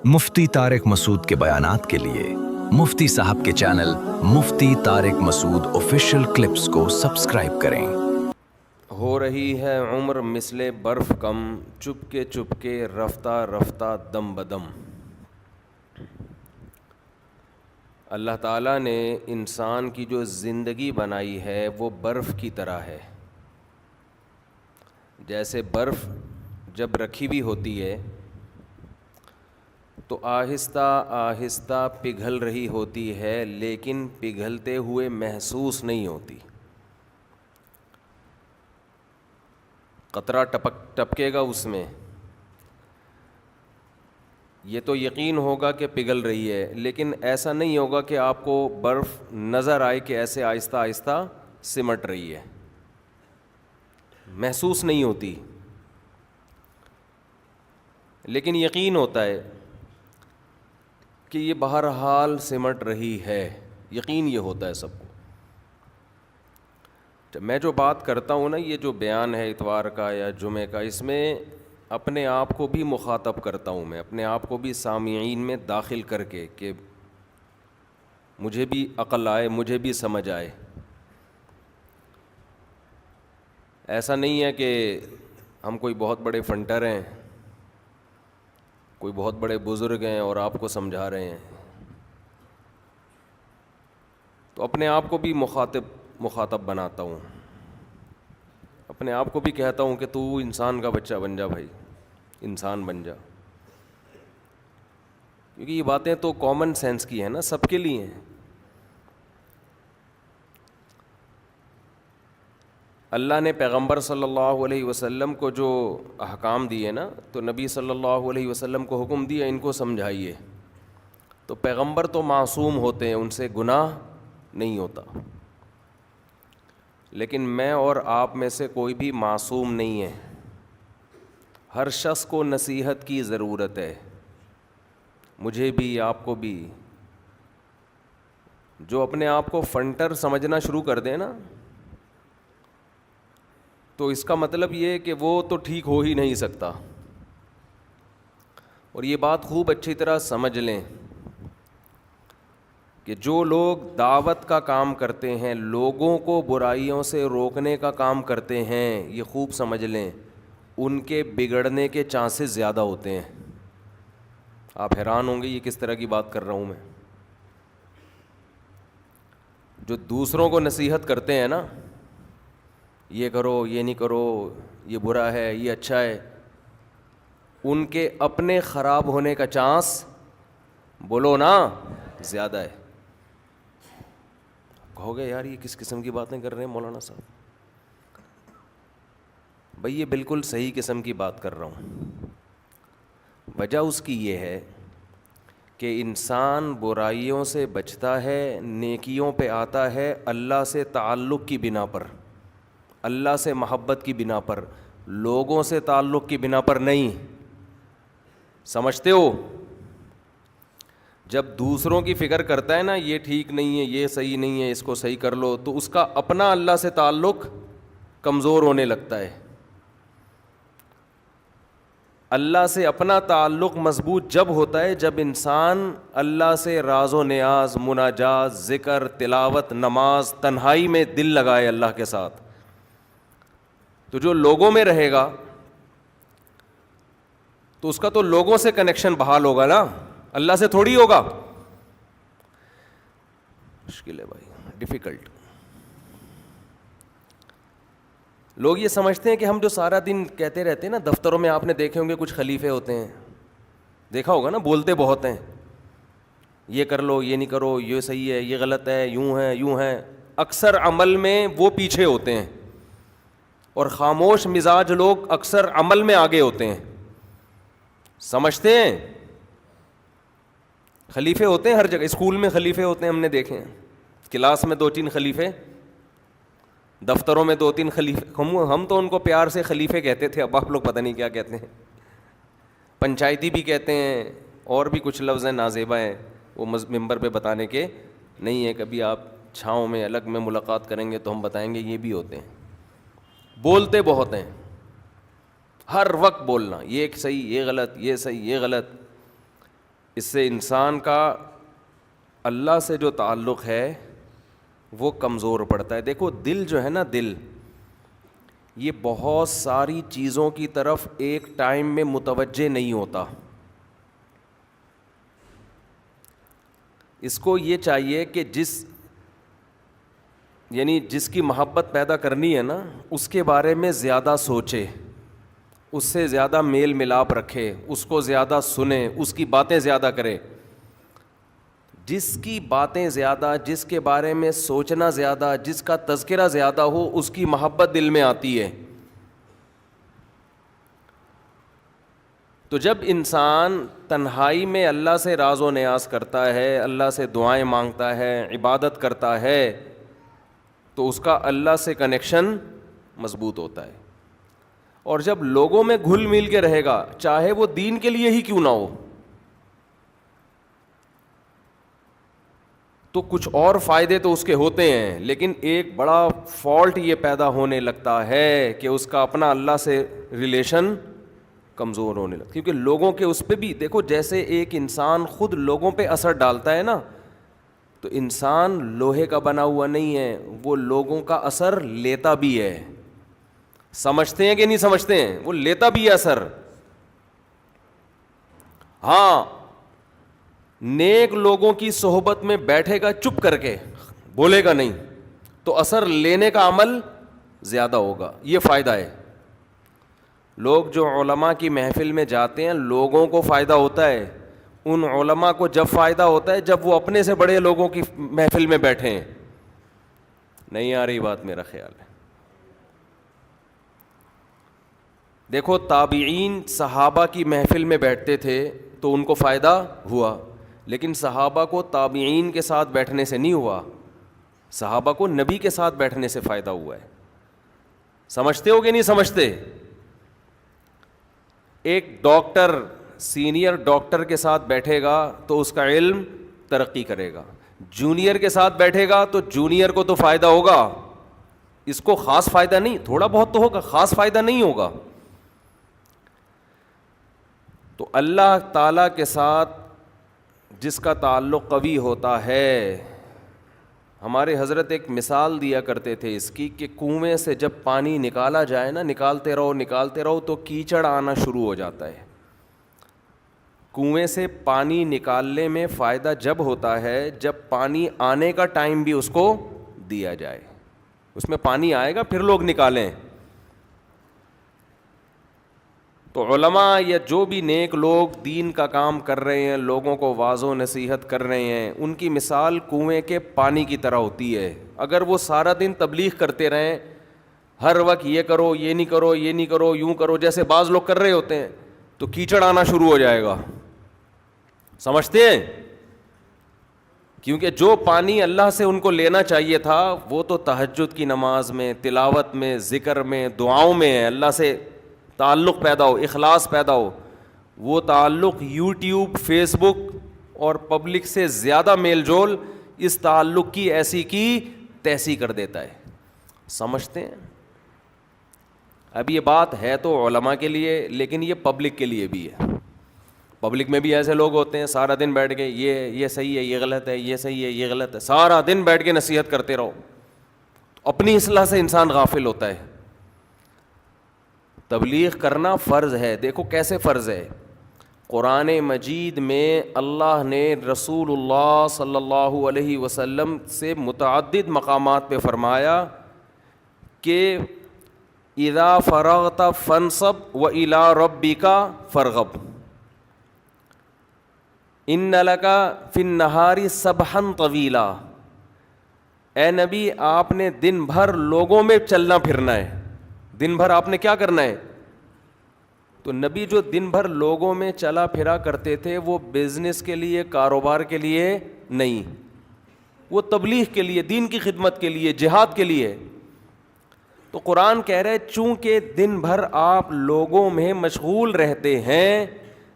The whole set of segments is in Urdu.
مفتی طارق مسعود کے بیانات کے لیے مفتی صاحب کے چینل مفتی طارق مسعود آفیشیل کلپس کو سبسکرائب کریں۔ ہو رہی ہے عمر مثل برف کم، چپ کے رفتہ رفتہ دم بدم۔ اللہ تعالیٰ نے انسان کی جو زندگی بنائی ہے وہ برف کی طرح ہے۔ جیسے برف جب رکھی ہوئی ہوتی ہے تو آہستہ آہستہ پگھل رہی ہوتی ہے، لیکن پگھلتے ہوئے محسوس نہیں ہوتی۔ قطرہ ٹپکے گا اس میں، یہ تو یقین ہوگا کہ پگھل رہی ہے، لیکن ایسا نہیں ہوگا کہ آپ کو برف نظر آئے کہ ایسے آہستہ آہستہ سمٹ رہی ہے، محسوس نہیں ہوتی، لیکن یقین ہوتا ہے کہ یہ بہرحال سمٹ رہی ہے، یقین یہ ہوتا ہے سب کو۔ میں جو بات کرتا ہوں نا، یہ جو بیان ہے اتوار کا یا جمعے کا، اس میں اپنے آپ کو بھی مخاطب کرتا ہوں، میں اپنے آپ کو بھی سامعین میں داخل کر کے کہ مجھے بھی عقل آئے، مجھے بھی سمجھ آئے۔ ایسا نہیں ہے کہ ہم کوئی بہت بڑے فنٹر ہیں، کوئی بہت بڑے بزرگ ہیں اور آپ کو سمجھا رہے ہیں، تو اپنے آپ کو بھی مخاطب بناتا ہوں، اپنے آپ کو بھی کہتا ہوں کہ تو انسان کا بچہ بن جا بھائی، انسان بن جا، کیونکہ یہ باتیں تو کامن سینس کی ہیں نا، سب کے لیے ہیں۔ اللہ نے پیغمبر صلی اللہ علیہ وسلم کو جو احکام دیے نا، تو نبی صلی اللہ علیہ وسلم کو حکم دیا ان کو سمجھائیے، تو پیغمبر تو معصوم ہوتے ہیں، ان سے گناہ نہیں ہوتا، لیکن میں اور آپ میں سے کوئی بھی معصوم نہیں ہے، ہر شخص کو نصیحت کی ضرورت ہے، مجھے بھی، آپ کو بھی۔ جو اپنے آپ کو فنٹر سمجھنا شروع کر دیں نا، تو اس کا مطلب یہ ہے کہ وہ تو ٹھیک ہو ہی نہیں سکتا، اور یہ بات خوب اچھی طرح سمجھ لیں کہ جو لوگ دعوت کا کام کرتے ہیں، لوگوں کو برائیوں سے روکنے کا کام کرتے ہیں، یہ خوب سمجھ لیں ان کے بگڑنے کے چانسز زیادہ ہوتے ہیں۔ آپ حیران ہوں گے یہ کس طرح کی بات کر رہا ہوں میں۔ جو دوسروں کو نصیحت کرتے ہیں نا، یہ کرو، یہ نہیں کرو، یہ برا ہے، یہ اچھا ہے، ان کے اپنے خراب ہونے کا چانس، بولو نا، زیادہ ہے۔ کہو گے یار یہ کس قسم کی باتیں کر رہے ہیں مولانا صاحب؟ بھئی یہ بالکل صحیح قسم کی بات کر رہا ہوں۔ وجہ اس کی یہ ہے کہ انسان برائیوں سے بچتا ہے، نیکیوں پہ آتا ہے اللہ سے تعلق کی بنا پر، اللہ سے محبت کی بنا پر، لوگوں سے تعلق کی بنا پر نہیں۔ سمجھتے ہو؟ جب دوسروں کی فکر کرتا ہے نا، یہ ٹھیک نہیں ہے، یہ صحیح نہیں ہے، اس کو صحیح کر لو، تو اس کا اپنا اللہ سے تعلق کمزور ہونے لگتا ہے۔ اللہ سے اپنا تعلق مضبوط جب ہوتا ہے جب انسان اللہ سے راز و نیاز، مناجات، ذکر، تلاوت، نماز، تنہائی میں دل لگائے اللہ کے ساتھ۔ تو جو لوگوں میں رہے گا تو اس کا تو لوگوں سے کنیکشن بحال ہوگا نا، اللہ سے تھوڑی ہوگا۔ مشکل ہے بھائی، ڈیفیکلٹ۔ لوگ یہ سمجھتے ہیں کہ ہم جو سارا دن کہتے رہتے ہیں نا، دفتروں میں آپ نے دیکھے ہوں گے کچھ خلیفے ہوتے ہیں، دیکھا ہوگا نا، بولتے بہت ہیں، یہ کر لو، یہ نہیں کرو، یہ صحیح ہے، یہ غلط ہے، یوں ہے، یوں ہے، اکثر عمل میں وہ پیچھے ہوتے ہیں، اور خاموش مزاج لوگ اکثر عمل میں آگے ہوتے ہیں۔ سمجھتے ہیں؟ خلیفے ہوتے ہیں ہر جگہ، اسکول میں خلیفے ہوتے ہیں، ہم نے دیکھے ہیں، کلاس میں 2-3 خلیفے، دفتروں میں 2-3 خلیفے، ہم تو ان کو پیار سے خلیفے کہتے تھے، اب آپ لوگ پتہ نہیں کیا کہتے ہیں، پنچایتی بھی کہتے ہیں، اور بھی کچھ لفظ ہیں نازیبا ہیں، وہ ممبر پہ بتانے کے نہیں ہے، کبھی آپ چھاؤں میں الگ میں ملاقات کریں گے تو ہم بتائیں گے، یہ بھی ہوتے ہیں، بولتے بہت ہیں، ہر وقت بولنا، یہ صحیح، یہ غلط، یہ صحیح، یہ غلط۔ اس سے انسان کا اللہ سے جو تعلق ہے وہ کمزور پڑتا ہے. دیکھو دل جو ہے نا، دل یہ بہت ساری چیزوں کی طرف ایک ٹائم میں متوجہ نہیں ہوتا. اس کو یہ چاہیے کہ جس کی محبت پیدا کرنی ہے نا، اس کے بارے میں زیادہ سوچے، اس سے زیادہ میل ملاپ رکھے، اس کو زیادہ سنے، اس کی باتیں زیادہ کرے. جس کی باتیں زیادہ، جس کے بارے میں سوچنا زیادہ، جس کا تذکرہ زیادہ ہو، اس کی محبت دل میں آتی ہے. تو جب انسان تنہائی میں اللہ سے راز و نیاز کرتا ہے، اللہ سے دعائیں مانگتا ہے، عبادت کرتا ہے، تو اس کا اللہ سے کنیکشن مضبوط ہوتا ہے. اور جب لوگوں میں گھل مل کے رہے گا، چاہے وہ دین کے لیے ہی کیوں نہ ہو، تو کچھ اور فائدے تو اس کے ہوتے ہیں، لیکن ایک بڑا فالٹ یہ پیدا ہونے لگتا ہے کہ اس کا اپنا اللہ سے ریلیشن کمزور ہونے لگتا. کیونکہ لوگوں کے اس پہ بھی دیکھو، جیسے ایک انسان خود لوگوں پہ اثر ڈالتا ہے نا، تو انسان لوہے کا بنا ہوا نہیں ہے، وہ لوگوں کا اثر لیتا بھی ہے. سمجھتے ہیں کہ نہیں سمجھتے ہیں؟ وہ لیتا بھی ہے اثر. ہاں، نیک لوگوں کی صحبت میں بیٹھے گا چپ کر کے، بولے گا نہیں، تو اثر لینے کا عمل زیادہ ہوگا. یہ فائدہ ہے. لوگ جو علماء کی محفل میں جاتے ہیں، لوگوں کو فائدہ ہوتا ہے. ان علماء کو جب فائدہ ہوتا ہے جب وہ اپنے سے بڑے لوگوں کی محفل میں بیٹھے ہیں. نہیں آ رہی بات میرا خیال ہے. دیکھو تابعین صحابہ کی محفل میں بیٹھتے تھے تو ان کو فائدہ ہوا، لیکن صحابہ کو تابعین کے ساتھ بیٹھنے سے نہیں ہوا، صحابہ کو نبی کے ساتھ بیٹھنے سے فائدہ ہوا ہے. سمجھتے ہو کہ نہیں سمجھتے؟ ایک ڈاکٹر سینئر ڈاکٹر کے ساتھ بیٹھے گا تو اس کا علم ترقی کرے گا، جونیئر کے ساتھ بیٹھے گا تو جونیئر کو تو فائدہ ہوگا، اس کو خاص فائدہ نہیں، تھوڑا بہت تو ہوگا، خاص فائدہ نہیں ہوگا. تو اللہ تعالیٰ کے ساتھ جس کا تعلق قوی ہوتا ہے، ہمارے حضرت ایک مثال دیا کرتے تھے اس کی کہ کنویں سے جب پانی نکالا جائے نا، نکالتے رہو تو کیچڑ آنا شروع ہو جاتا ہے. کنویں سے پانی نکالنے میں فائدہ جب ہوتا ہے جب پانی آنے کا ٹائم بھی اس کو دیا جائے. اس میں پانی آئے گا پھر لوگ نکالیں. تو علماء یا جو بھی نیک لوگ دین کا کام کر رہے ہیں، لوگوں کو واعظ و نصیحت کر رہے ہیں، ان کی مثال کنویں کے پانی کی طرح ہوتی ہے. اگر وہ سارا دن تبلیغ کرتے رہیں، ہر وقت یہ کرو، یہ نہیں کرو، یہ نہیں کرو، یوں کرو، جیسے بعض لوگ کر رہے ہوتے ہیں، تو کیچڑ آنا شروع ہو جائے گا. سمجھتے ہیں؟ کیونکہ جو پانی اللہ سے ان کو لینا چاہیے تھا وہ تو تہجد کی نماز میں، تلاوت میں، ذکر میں، دعاؤں میں ہے. اللہ سے تعلق پیدا ہو، اخلاص پیدا ہو. وہ تعلق یوٹیوب، فیس بک اور پبلک سے زیادہ میل جول اس تعلق کی ایسی کی تیسی کر دیتا ہے. سمجھتے ہیں؟ اب یہ بات ہے تو علماء کے لیے، لیکن یہ پبلک کے لیے بھی ہے. پبلک میں بھی ایسے لوگ ہوتے ہیں سارا دن بیٹھ کے یہ صحیح ہے، یہ غلط ہے، یہ صحیح ہے، یہ غلط ہے، سارا دن بیٹھ کے نصیحت کرتے رہو. اپنی اصلاح سے انسان غافل ہوتا ہے. تبلیغ کرنا فرض ہے. دیکھو کیسے فرض ہے. قرآن مجید میں اللہ نے رسول اللہ صلی اللہ علیہ وسلم سے متعدد مقامات پہ فرمایا کہ اذا فرغت فانصب وإلی ربک فارغب ان لک فی النہار سبحا طویلا. اے نبی آپ نے دن بھر لوگوں میں چلنا پھرنا ہے. دن بھر آپ نے کیا کرنا ہے؟ تو نبی جو دن بھر لوگوں میں چلا پھرا کرتے تھے وہ بزنس کے لیے، کاروبار کے لیے نہیں، وہ تبلیغ کے لیے، دین کی خدمت کے لیے، جہاد کے لیے. تو قرآن کہہ رہے چونکہ دن بھر آپ لوگوں میں مشغول رہتے ہیں،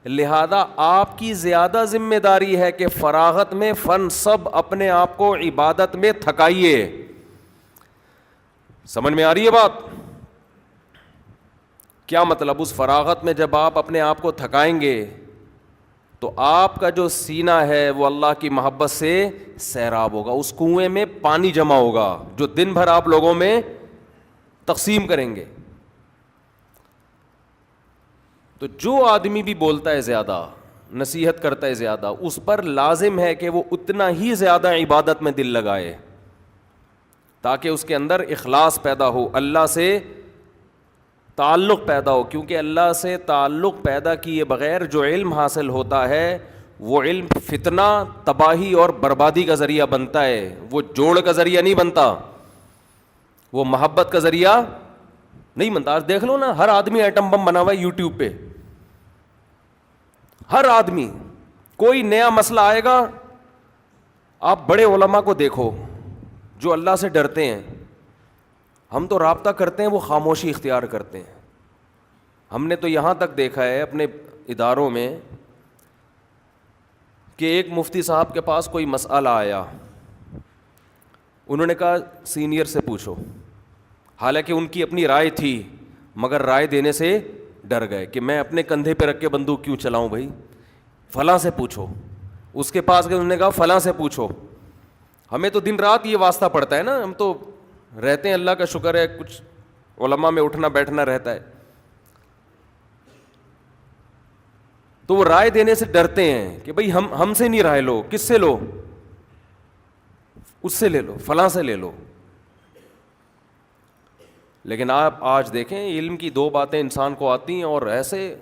لہذا آپ کی زیادہ ذمہ داری ہے کہ فراغت میں فن سب اپنے آپ کو عبادت میں تھکائیے. سمجھ میں آ رہی ہے بات؟ کیا مطلب؟ اس فراغت میں جب آپ اپنے آپ کو تھکائیں گے تو آپ کا جو سینہ ہے وہ اللہ کی محبت سے سیراب ہوگا. اس کنویں میں پانی جمع ہوگا جو دن بھر آپ لوگوں میں تقسیم کریں گے. تو جو آدمی بھی بولتا ہے زیادہ, نصیحت کرتا ہے زیادہ, اس پر لازم ہے کہ وہ اتنا ہی زیادہ عبادت میں دل لگائے تاکہ اس کے اندر اخلاص پیدا ہو, اللہ سے تعلق پیدا ہو. کیونکہ اللہ سے تعلق پیدا کیے بغیر جو علم حاصل ہوتا ہے وہ علم فتنہ, تباہی اور بربادی کا ذریعہ بنتا ہے. وہ جوڑ کا ذریعہ نہیں بنتا, وہ محبت کا ذریعہ نہیں بنتا. آج دیکھ لو نا, ہر آدمی ایٹم بم بنا ہوا ہے یوٹیوب پہ. ہر آدمی, کوئی نیا مسئلہ آئے گا, آپ بڑے علماء کو دیکھو جو اللہ سے ڈرتے ہیں. ہم تو رابطہ کرتے ہیں, وہ خاموشی اختیار کرتے ہیں. ہم نے تو یہاں تک دیکھا ہے اپنے اداروں میں کہ ایک مفتی صاحب کے پاس کوئی مسئلہ آیا, انہوں نے کہا سینئر سے پوچھو. حالانکہ ان کی اپنی رائے تھی مگر رائے دینے سے ڈر گئے کہ میں اپنے کندھے پہ رکھ کے بندوق کیوں چلاؤں بھائی, فلاں سے پوچھو. اس کے پاس گئے, انہوں نے کہا فلاں سے پوچھو. ہمیں تو دن رات یہ واسطہ پڑتا ہے نا, ہم تو رہتے ہیں, اللہ کا شکر ہے کچھ علماء میں اٹھنا بیٹھنا رہتا ہے. تو وہ رائے دینے سے ڈرتے ہیں کہ بھئی ہم سے نہیں رائے لو, کس سے لو, اس سے لے لو, فلاں سے لے لو. لیکن آپ آج دیکھیں علم کی دو باتیں انسان کو آتی ہیں اور ایسے.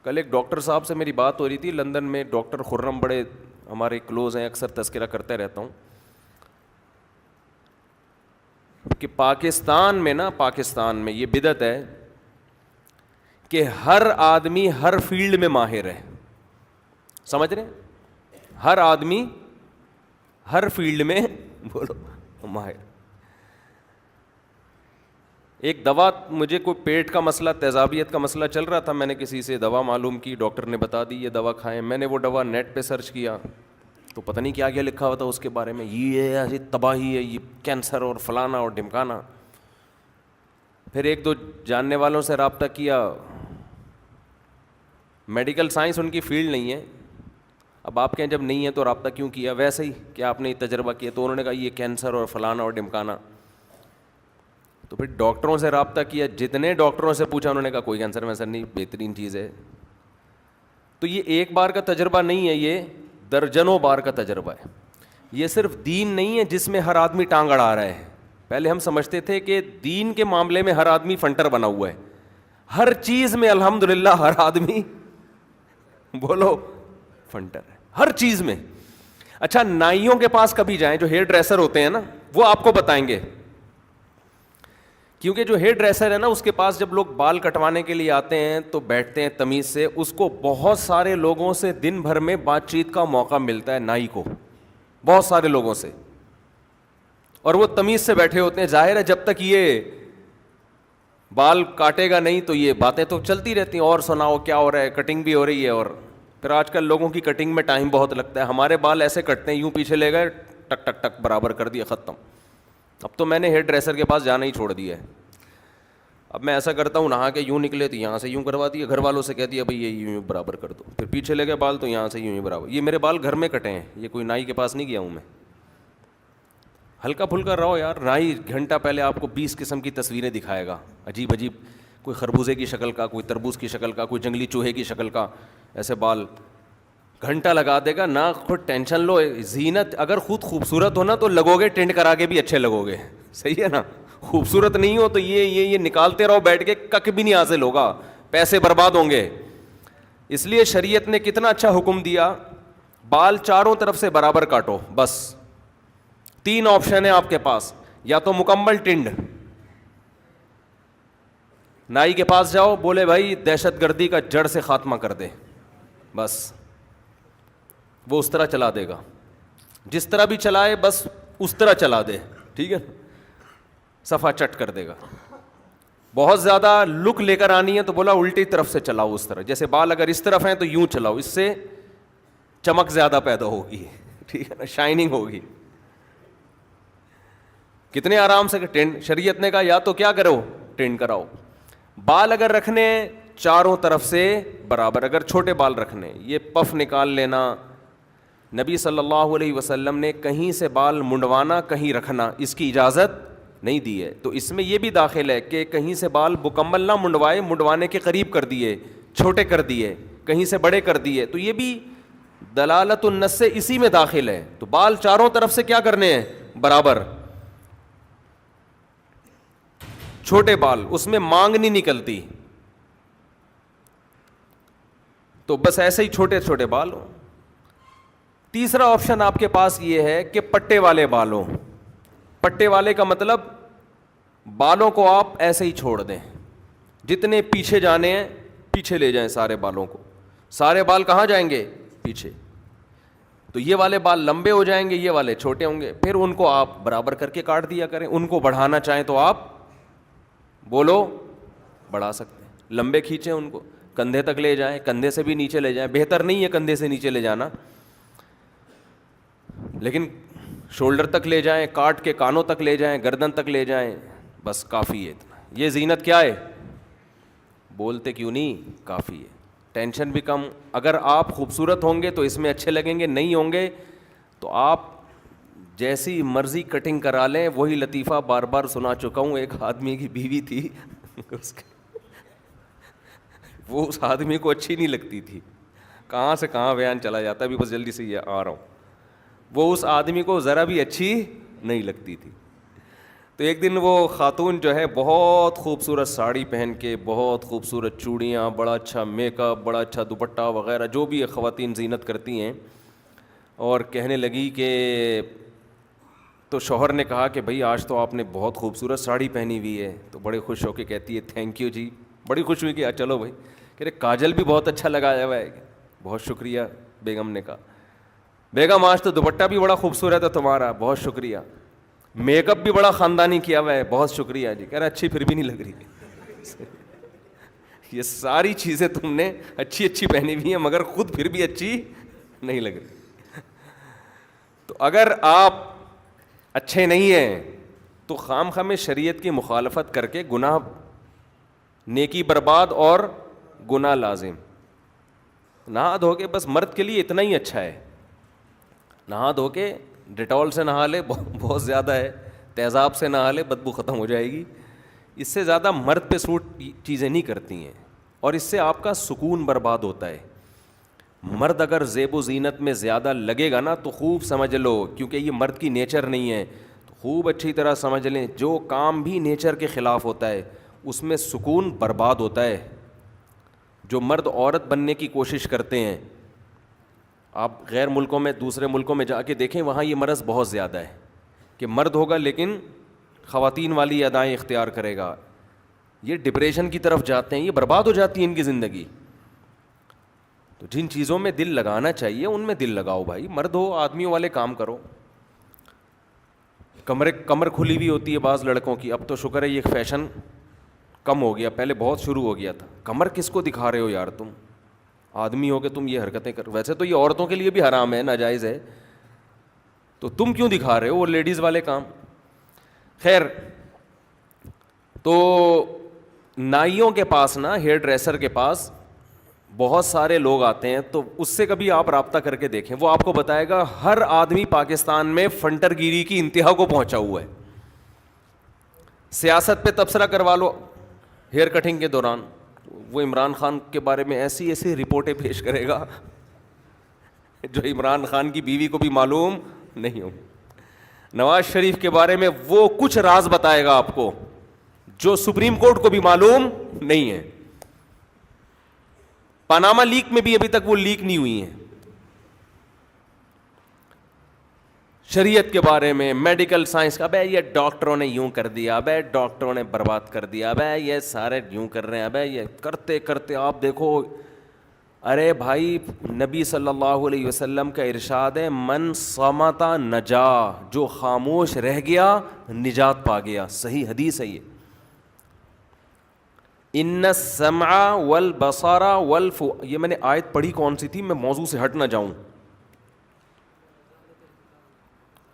کل ایک ڈاکٹر صاحب سے میری بات ہو رہی تھی لندن میں, ڈاکٹر خرم بڑے ہمارے کلوز ہیں, اکثر تذکرہ کرتے رہتا ہوں کہ پاکستان میں یہ بدعت ہے کہ ہر آدمی ہر فیلڈ میں ماہر ہے. سمجھ رہے ہیں, ہر آدمی ہر فیلڈ میں بولو ماہر. ایک دوا, مجھے کوئی پیٹ کا مسئلہ, تیزابیت کا مسئلہ چل رہا تھا, میں نے کسی سے دوا معلوم کی, ڈاکٹر نے بتا دی یہ دوا کھائیں. میں نے وہ دوا نیٹ پہ سرچ کیا تو پتہ نہیں کیا کیا لکھا ہوا تھا اس کے بارے میں, یہ ایسی تباہی ہے, یہ کینسر اور فلانا اور ڈھمکانا. پھر ایک دو جاننے والوں سے رابطہ کیا, میڈیکل سائنس ان کی فیلڈ نہیں ہے. اب آپ کہیں جب نہیں ہے تو رابطہ کیوں کیا, ویسے ہی کہ آپ نے تجربہ کیا. تو انہوں نے کہا یہ کینسر اور فلانا اور ڈھمکانا. تو پھر ڈاکٹروں سے رابطہ کیا, جتنے ڈاکٹروں سے پوچھا انہوں نے کہا کوئی کینسر وینسر نہیں, بہترین چیز ہے. تو یہ ایک بار کا تجربہ نہیں ہے, یہ درجنوں بار کا تجربہ ہے. یہ صرف دین نہیں ہے جس میں ہر آدمی ٹانگ اڑا رہا ہے. پہلے ہم سمجھتے تھے کہ دین کے معاملے میں ہر آدمی فنٹر بنا ہوا ہے. ہر چیز میں الحمدللہ ہر آدمی بولو فنٹر ہے, ہر چیز میں. اچھا, نائیوں کے پاس کبھی جائیں, جو ہیئر ڈریسر ہوتے ہیں نا, وہ آپ کو بتائیں گے. کیونکہ جو ہیئر ڈریسر ہے نا, اس کے پاس جب لوگ بال کٹوانے کے لیے آتے ہیں تو بیٹھتے ہیں تمیز سے, اس کو بہت سارے لوگوں سے دن بھر میں بات چیت کا موقع ملتا ہے, نائی کو بہت سارے لوگوں سے, اور وہ تمیز سے بیٹھے ہوتے ہیں. ظاہر ہے جب تک یہ بال کاٹے گا نہیں تو یہ باتیں تو چلتی رہتی ہیں, اور سناؤ کیا ہو رہا ہے, کٹنگ بھی ہو رہی ہے. اور پھر آج کل لوگوں کی کٹنگ میں ٹائم بہت لگتا ہے. ہمارے بال ایسے کٹتے ہیں, یوں پیچھے لے گئے, ٹک ٹک ٹک برابر کر دیا, ختم. اب تو میں نے ہیئر ڈریسر کے پاس جانا ہی چھوڑ دیا ہے. اب میں ایسا کرتا ہوں, نہا کے یوں نکلے تو یہاں سے یوں کروا دیا, گھر والوں سے کہہ دیا بھائی یہ یوں برابر کر دو. پھر پیچھے لے گئے بال تو یہاں سے یوں ہی برابر. یہ میرے بال گھر میں کٹے ہیں, یہ کوئی نائی کے پاس نہیں گیا ہوں میں. ہلکا پھلکا رہو یار. نائی گھنٹہ پہلے آپ کو 20 قسم کی تصویریں دکھائے گا, عجیب عجیب, کوئی خربوزے کی شکل کا, کوئی تربوز کی شکل کا, کوئی جنگلی چوہے کی شکل کا, ایسے بال گھنٹہ لگا دے گا. نہ خود ٹینشن لو, زینت. اگر خود خوبصورت ہو نا تو لگو گے, ٹینٹ کرا کے بھی اچھے لگو گے, صحیح ہے نا. خوبصورت نہیں ہو تو یہ نکالتے رہو بیٹھ کے, کک بھی نہیں حاصل ہوگا, پیسے برباد ہوں گے. اس لیے شریعت نے کتنا اچھا حکم دیا, بال چاروں طرف سے برابر کاٹو. بس 3 آپشن ہیں آپ کے پاس, یا تو مکمل ٹنڈ, نائی کے پاس جاؤ, بولے بھائی دہشت گردی کا جڑ سے خاتمہ کر دے, بس وہ اس طرح چلا دے گا, جس طرح بھی چلائے بس اس طرح چلا دے, ٹھیک ہے, صفا چٹ کر دے گا. بہت زیادہ لک لے کر آنی ہے تو بولا الٹی طرف سے چلاؤ, اس طرح. جیسے بال اگر اس طرف ہیں تو یوں چلاؤ, اس سے چمک زیادہ پیدا ہوگی, ٹھیک ہے نا, شائننگ ہوگی. کتنے آرام سے ٹینڈ. شریعت نے کہا یا تو کیا کرو, ٹینڈ کراؤ. بال اگر رکھنے چاروں طرف سے برابر. اگر چھوٹے بال رکھنے, یہ پف نکال لینا, نبی صلی اللہ علیہ وسلم نے کہیں سے بال منڈوانا کہیں رکھنا اس کی اجازت نہیں دی ہے. تو اس میں یہ بھی داخل ہے کہ کہیں سے بال مکمل نہ منڈوائے, منڈوانے کے قریب کر دیے, چھوٹے کر دیے, کہیں سے بڑے کر دیے, تو یہ بھی دلالت النص سے اسی میں داخل ہے. تو بال چاروں طرف سے کیا کرنے ہیں, برابر. چھوٹے بال, اس میں مانگ نہیں نکلتی, تو بس ایسے ہی چھوٹے چھوٹے بال ہوں. تیسرا آپشن آپ کے پاس یہ ہے کہ پٹے والے بال ہوں. پٹے والے کا مطلب بالوں کو آپ ایسے ہی چھوڑ دیں, جتنے پیچھے جانے ہیں پیچھے لے جائیں سارے بالوں کو. سارے بال کہاں جائیں گے, پیچھے. تو یہ والے بال لمبے ہو جائیں گے, یہ والے چھوٹے ہوں گے. پھر ان کو آپ برابر کر کے کاٹ دیا کریں. ان کو بڑھانا چاہیں تو آپ بولو بڑھا سکتے ہیں, لمبے کھینچیں ان کو, کندھے تک لے جائیں, کندھے سے بھی نیچے لے جائیں. بہتر نہیں ہے کندھے سے نیچے لے جانا, لیکن شولڈر تک لے جائیں, کاٹ کے کانوں تک لے جائیں, گردن تک لے جائیں, بس کافی ہے اتنا. یہ زینت کیا ہے, بولتے کیوں نہیں, کافی ہے. ٹینشن بھی کم. اگر آپ خوبصورت ہوں گے تو اس میں اچھے لگیں گے, نہیں ہوں گے تو آپ جیسی مرضی کٹنگ کرا لیں. وہی لطیفہ بار بار سنا چکا ہوں. ایک آدمی کی بیوی تھی, وہ اس آدمی کو اچھی نہیں لگتی تھی. کہاں سے کہاں بیان چلا جاتا ہے, ابھی بس جلدی سے یہ آ رہا ہوں. وہ اس آدمی کو ذرا بھی اچھی نہیں لگتی تھی. تو ایک دن وہ خاتون جو ہے بہت خوبصورت ساڑی پہن کے, بہت خوبصورت چوڑیاں, بڑا اچھا میک اپ, بڑا اچھا دوپٹہ وغیرہ جو بھی خواتین زینت کرتی ہیں, اور کہنے لگی کہ, تو شوہر نے کہا کہ بھائی آج تو آپ نے بہت خوبصورت ساڑی پہنی ہوئی ہے. تو بڑے خوش ہو کے کہتی ہے تھینک یو جی. بڑی خوش ہوئی کہ چلو بھائی, کہہ رہے کاجل بھی بہت اچھا لگایا ہوا ہے. بہت شکریہ. بیگم نے کہا بیگم آج تو دوپٹہ بھی بڑا خوبصورت ہے تمہارا, بہت شکریہ. میک اپ بھی بڑا خاندانی کیا ہوا ہے, بہت شکریہ جی. کہہ رہا اچھی پھر بھی نہیں لگ رہی. یہ ساری چیزیں تم نے اچھی اچھی پہنی ہوئی ہیں مگر خود پھر بھی اچھی نہیں لگ رہی. تو اگر آپ اچھے نہیں ہیں تو خام خواہ میں شریعت کی مخالفت کر کے گناہ, نیکی برباد اور گناہ لازم. نہا دھو کے, بس مرد کے لیے اتنا ہی اچھا ہے, نہا دھو کے ڈیٹول سے نہا لے, بہت زیادہ ہے, تیزاب سے نہا لے, بدبو ختم ہو جائے گی. اس سے زیادہ مرد پہ سوٹ چیزیں نہیں کرتی ہیں, اور اس سے آپ کا سکون برباد ہوتا ہے. مرد اگر زیب و زینت میں زیادہ لگے گا نا تو خوب سمجھ لو, کیونکہ یہ مرد کی نیچر نہیں ہے, تو خوب اچھی طرح سمجھ لیں جو کام بھی نیچر کے خلاف ہوتا ہے اس میں سکون برباد ہوتا ہے. جو مرد عورت بننے کی کوشش کرتے ہیں, آپ غیر ملکوں میں, دوسرے ملکوں میں جا کے دیکھیں, وہاں یہ مرض بہت زیادہ ہے کہ مرد ہوگا لیکن خواتین والی ادائیں اختیار کرے گا. یہ ڈپریشن کی طرف جاتے ہیں, یہ برباد ہو جاتی ہے ان کی زندگی. تو جن چیزوں میں دل لگانا چاہیے ان میں دل لگاؤ بھائی. مرد ہو, آدمیوں والے کام کرو. کمر کھلی ہوئی ہوتی ہے بعض لڑکوں کی, اب تو شکر ہے یہ فیشن کم ہو گیا, پہلے بہت شروع ہو گیا تھا. کمر کس کو دکھا رہے ہو یار, تم آدمی ہو کے تم یہ حرکتیں کر. ویسے تو یہ عورتوں کے لیے بھی حرام ہے, ناجائز ہے, تو تم کیوں دکھا رہے ہو وہ لیڈیز والے کام. خیر, تو نائیوں کے پاس نا, ہیئر ڈریسر کے پاس بہت سارے لوگ آتے ہیں, تو اس سے کبھی آپ رابطہ کر کے دیکھیں, وہ آپ کو بتائے گا ہر آدمی پاکستان میں فنٹر گیری کی انتہا کو پہنچا ہوا ہے. سیاست پہ تبصرہ کروا لو ہیئر کٹنگ کے دوران, وہ عمران خان کے بارے میں ایسی ایسی رپورٹیں پیش کرے گا جو عمران خان کی بیوی کو بھی معلوم نہیں ہو. نواز شریف کے بارے میں وہ کچھ راز بتائے گا آپ کو جو سپریم کورٹ کو بھی معلوم نہیں ہے. پاناما لیک میں بھی ابھی تک وہ لیک نہیں ہوئی ہیں. شریعت کے بارے میں, میڈیکل سائنس کا, بے یہ ڈاکٹروں نے یوں کر دیا, بے ڈاکٹروں نے برباد کر دیا, بے یہ سارے یوں کر رہے ہیں, بے یہ کرتے کرتے آپ دیکھو. ارے بھائی, نبی صلی اللہ علیہ وسلم کا ارشاد ہے, من صمت نجا, جو خاموش رہ گیا نجات پا گیا. صحیح حدیث ہے یہ. ان السمع والبصر یہ میں نے آیت پڑھی کون سی تھی, میں موضوع سے ہٹ نہ جاؤں.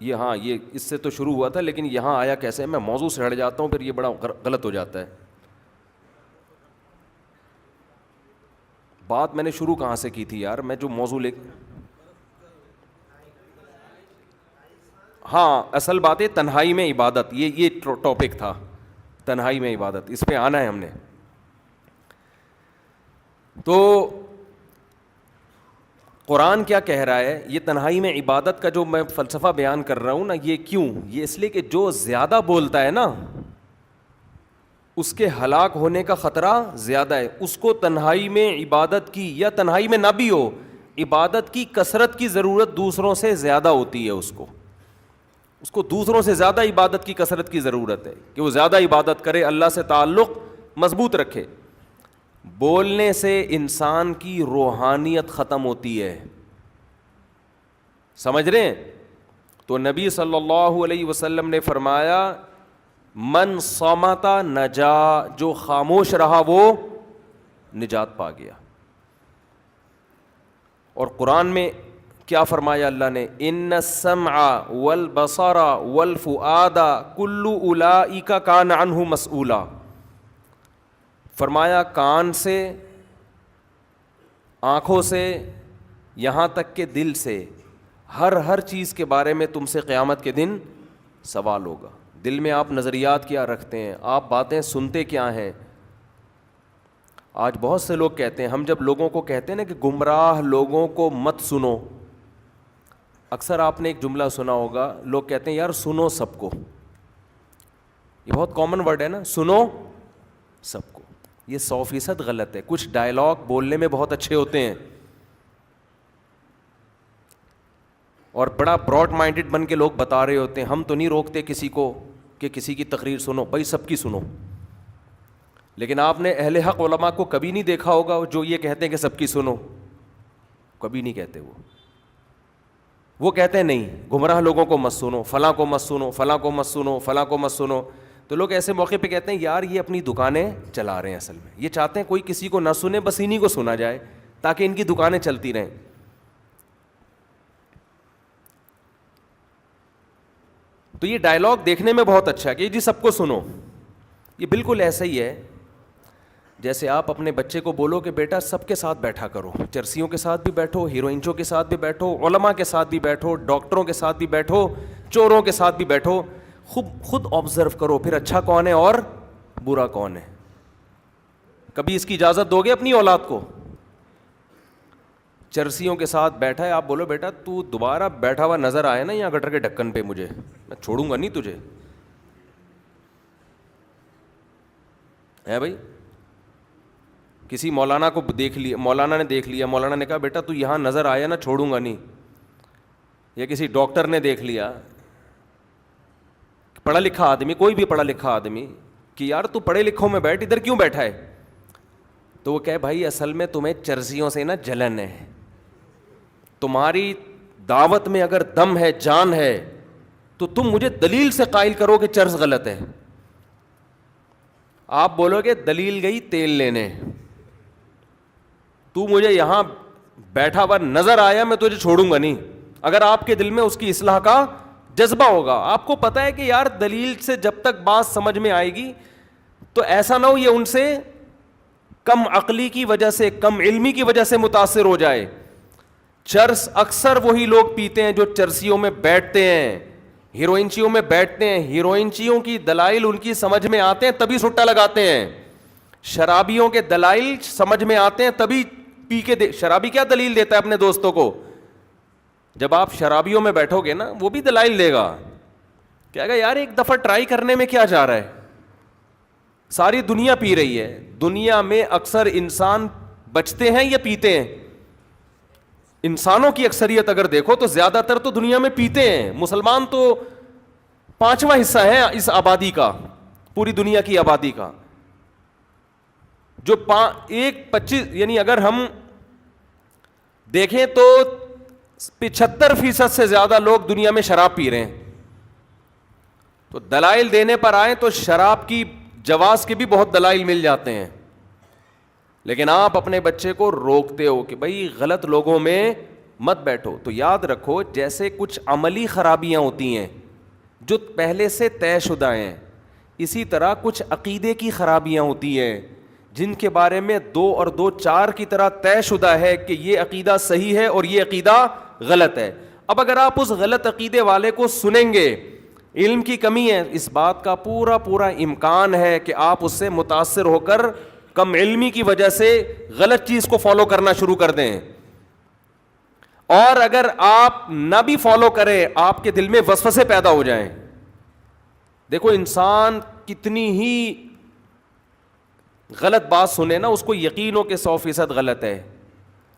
یہ ہاں, یہ اس سے تو شروع ہوا تھا لیکن یہاں آیا کیسے, میں موضوع سے ہٹ جاتا ہوں پھر یہ بڑا غلط ہو جاتا ہے. بات میں نے شروع کہاں سے کی تھی یار, میں جو موضوع ہاں اصل بات ہے تنہائی میں عبادت, یہ ٹاپک تھا, تنہائی میں عبادت, اس پہ آنا ہے ہم نے. تو قرآن کیا کہہ رہا ہے, یہ تنہائی میں عبادت کا جو میں فلسفہ بیان کر رہا ہوں نا, یہ کیوں, یہ اس لیے کہ جو زیادہ بولتا ہے نا اس کے ہلاک ہونے کا خطرہ زیادہ ہے. اس کو تنہائی میں عبادت کی, یا تنہائی میں نہ بھی ہو, عبادت کی کثرت کی ضرورت دوسروں سے زیادہ ہوتی ہے. اس کو دوسروں سے زیادہ عبادت کی کثرت کی ضرورت ہے کہ وہ زیادہ عبادت کرے, اللہ سے تعلق مضبوط رکھے. بولنے سے انسان کی روحانیت ختم ہوتی ہے, سمجھ رہے ہیں؟ تو نبی صلی اللہ علیہ وسلم نے فرمایا من صمت نجا, جو خاموش رہا وہ نجات پا گیا. اور قرآن میں کیا فرمایا اللہ نے, ان السمع والبصر والفؤاد کل اولئک کان عنہ مسئولا. فرمایا کان سے, آنکھوں سے, یہاں تک کہ دل سے, ہر چیز کے بارے میں تم سے قیامت کے دن سوال ہوگا. دل میں آپ نظریات کیا رکھتے ہیں, آپ باتیں سنتے کیا ہیں. آج بہت سے لوگ کہتے ہیں, ہم جب لوگوں کو کہتے ہیں نا کہ گمراہ لوگوں کو مت سنو, اکثر آپ نے ایک جملہ سنا ہوگا, لوگ کہتے ہیں یار سنو سب کو. یہ بہت کامن ورڈ ہے نا, سنو سب کو. یہ 100% غلط ہے. کچھ ڈائلاگ بولنے میں بہت اچھے ہوتے ہیں اور بڑا براڈ مائنڈڈ بن کے لوگ بتا رہے ہوتے ہیں, ہم تو نہیں روکتے کسی کو کہ کسی کی تقریر سنو, بھائی سب کی سنو. لیکن آپ نے اہل حق علماء کو کبھی نہیں دیکھا ہوگا جو یہ کہتے ہیں کہ سب کی سنو, کبھی نہیں کہتے. وہ کہتے ہیں نہیں, گمراہ لوگوں کو مت سنو, فلاں کو مت سنو, فلاں کو مت سنو, فلاں کو مت سنو. تو لوگ ایسے موقع پہ کہتے ہیں یار یہ اپنی دکانیں چلا رہے ہیں, اصل میں یہ چاہتے ہیں کوئی کسی کو نہ سنے, بس انہیں کو سنا جائے تاکہ ان کی دکانیں چلتی رہیں. تو یہ ڈائلاگ دیکھنے میں بہت اچھا ہے کہ جی سب کو سنو. یہ بالکل ایسا ہی ہے جیسے آپ اپنے بچے کو بولو کہ بیٹا سب کے ساتھ بیٹھا کرو, چرسیوں کے ساتھ بھی بیٹھو, ہیروئنچوں کے ساتھ بھی بیٹھو, علماء کے ساتھ بھی بیٹھو, ڈاکٹروں کے ساتھ بھی بیٹھو, چوروں کے ساتھ بھی بیٹھو. خود آبزرو کرو پھر اچھا کون ہے اور برا کون ہے. کبھی اس کی اجازت دو گے اپنی اولاد کو؟ چرسیوں کے ساتھ بیٹھا ہے, آپ بولو بیٹا تو دوبارہ بیٹھا ہوا نظر آئے نا یہاں گٹر کے ڈھکن پہ, مجھے میں چھوڑوں گا نہیں تجھے, ہے بھائی. کسی مولانا کو دیکھ لیا, مولانا نے دیکھ لیا, مولانا نے کہا بیٹا تو یہاں نظر آیا نا چھوڑوں گا نہیں. یا کسی ڈاکٹر نے دیکھ لیا, پڑھا لکھا آدمی, کوئی بھی پڑھا لکھا آدمی, کہ یار تو پڑھے لکھوں میں بیٹھ, ادھر کیوں بیٹھا ہے؟ تو وہ کہے بھائی اصل میں تمہیں چرسیوں سے نا جلن ہے, تمہاری دعوت میں اگر دم ہے, جان ہے, تو تم مجھے دلیل سے قائل کرو کہ چرس غلط ہے. آپ بولو گے دلیل گئی تیل لینے, تو مجھے یہاں بیٹھا ہوا نظر آیا میں تجھے چھوڑوں گا نہیں. اگر آپ کے دل میں اس کی اصلاح کا جذبہ ہوگا, آپ کو پتا ہے کہ یار دلیل سے جب تک بات سمجھ میں آئے گی تو ایسا نہ ہو یہ ان سے کم عقلی کی وجہ سے, کم علمی کی وجہ سے متاثر ہو جائے. چرس اکثر وہی لوگ پیتے ہیں جو چرسیوں میں بیٹھتے ہیں, ہیروئنچیوں میں بیٹھتے ہیں. ہیروئنچیوں کی دلائل ان کی سمجھ میں آتے ہیں تبھی سٹا لگاتے ہیں. شرابیوں کے دلائل سمجھ میں آتے ہیں تبھی پی کے شرابی کیا دلیل دیتا ہے اپنے دوستوں کو؟ جب آپ شرابیوں میں بیٹھو گے نا وہ بھی دلائل دے گا, کہے گا یار ایک دفعہ ٹرائی کرنے میں کیا جا رہا ہے, ساری دنیا پی رہی ہے. دنیا میں اکثر انسان بچتے ہیں یا پیتے ہیں؟ انسانوں کی اکثریت اگر دیکھو تو زیادہ تر تو دنیا میں پیتے ہیں. مسلمان تو 5واں حصہ ہے اس آبادی کا, پوری دنیا کی آبادی کا. جو 25 یعنی اگر ہم دیکھیں تو 75% سے زیادہ لوگ دنیا میں شراب پی رہے ہیں. تو دلائل دینے پر آئیں تو شراب کی جواز کے بھی بہت دلائل مل جاتے ہیں. لیکن آپ اپنے بچے کو روکتے ہو کہ بھائی غلط لوگوں میں مت بیٹھو. تو یاد رکھو جیسے کچھ عملی خرابیاں ہوتی ہیں جو پہلے سے طے شدہ ہیں, اسی طرح کچھ عقیدے کی خرابیاں ہوتی ہیں جن کے بارے میں 2 اور 2 4 کی طرح طے شدہ ہے کہ یہ عقیدہ صحیح ہے اور یہ عقیدہ غلط ہے. اب اگر آپ اس غلط عقیدے والے کو سنیں گے, علم کی کمی ہے, اس بات کا پورا امکان ہے کہ آپ اس سے متاثر ہو کر کم علمی کی وجہ سے غلط چیز کو فالو کرنا شروع کر دیں. اور اگر آپ نہ بھی فالو کریں, آپ کے دل میں وسوسے پیدا ہو جائیں. دیکھو انسان کتنی ہی غلط بات سنے نا, اس کو یقین ہو کہ 100% غلط ہے,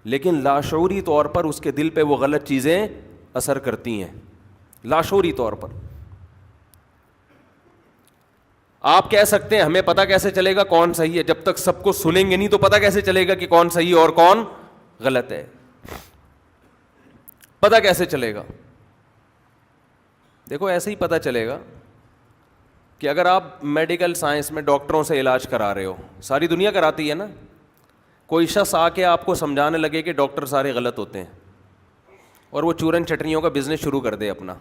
لیکن لاشعوری طور پر اس کے دل پہ وہ غلط چیزیں اثر کرتی ہیں, لاشعوری طور پر. آپ کہہ سکتے ہیں ہمیں پتہ کیسے چلے گا کون صحیح ہے, جب تک سب کو سنیں گے نہیں تو پتہ کیسے چلے گا کہ کون صحیح ہے اور کون غلط ہے؟ پتہ کیسے چلے گا؟ دیکھو ایسے ہی پتہ چلے گا کہ اگر آپ میڈیکل سائنس میں ڈاکٹروں سے علاج کرا رہے ہو, ساری دنیا کراتی ہے نا, کوئی شخص آ کے آپ کو سمجھانے لگے کہ ڈاکٹر سارے غلط ہوتے ہیں اور وہ چورن چٹنیوں کا بزنس شروع کر دے اپنا,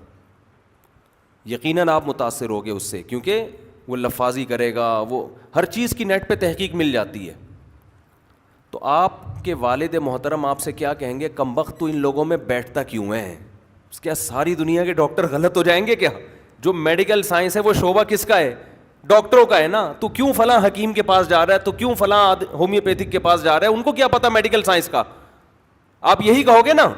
یقیناً آپ متاثر ہوگے اس سے, کیونکہ وہ لفاظی کرے گا, وہ ہر چیز کی نیٹ پہ تحقیق مل جاتی ہے. تو آپ کے والد محترم آپ سے کیا کہیں گے, کمبخت تو ان لوگوں میں بیٹھتا کیوں ہے؟ کیا ساری دنیا کے ڈاکٹر غلط ہو جائیں گے کیا؟ جو میڈیکل سائنس ہے وہ شعبہ کس کا ہے؟ ڈاکٹروں کا ہے نا. تو کیوں فلاں حکیم کے پاس جا رہا ہے, تو کیوں فلاں ہومیوپیتھک کے پاس جا رہا ہے؟ ان کو کیا پتا میڈیکل سائنس کا؟ آپ یہی کہو گے نا.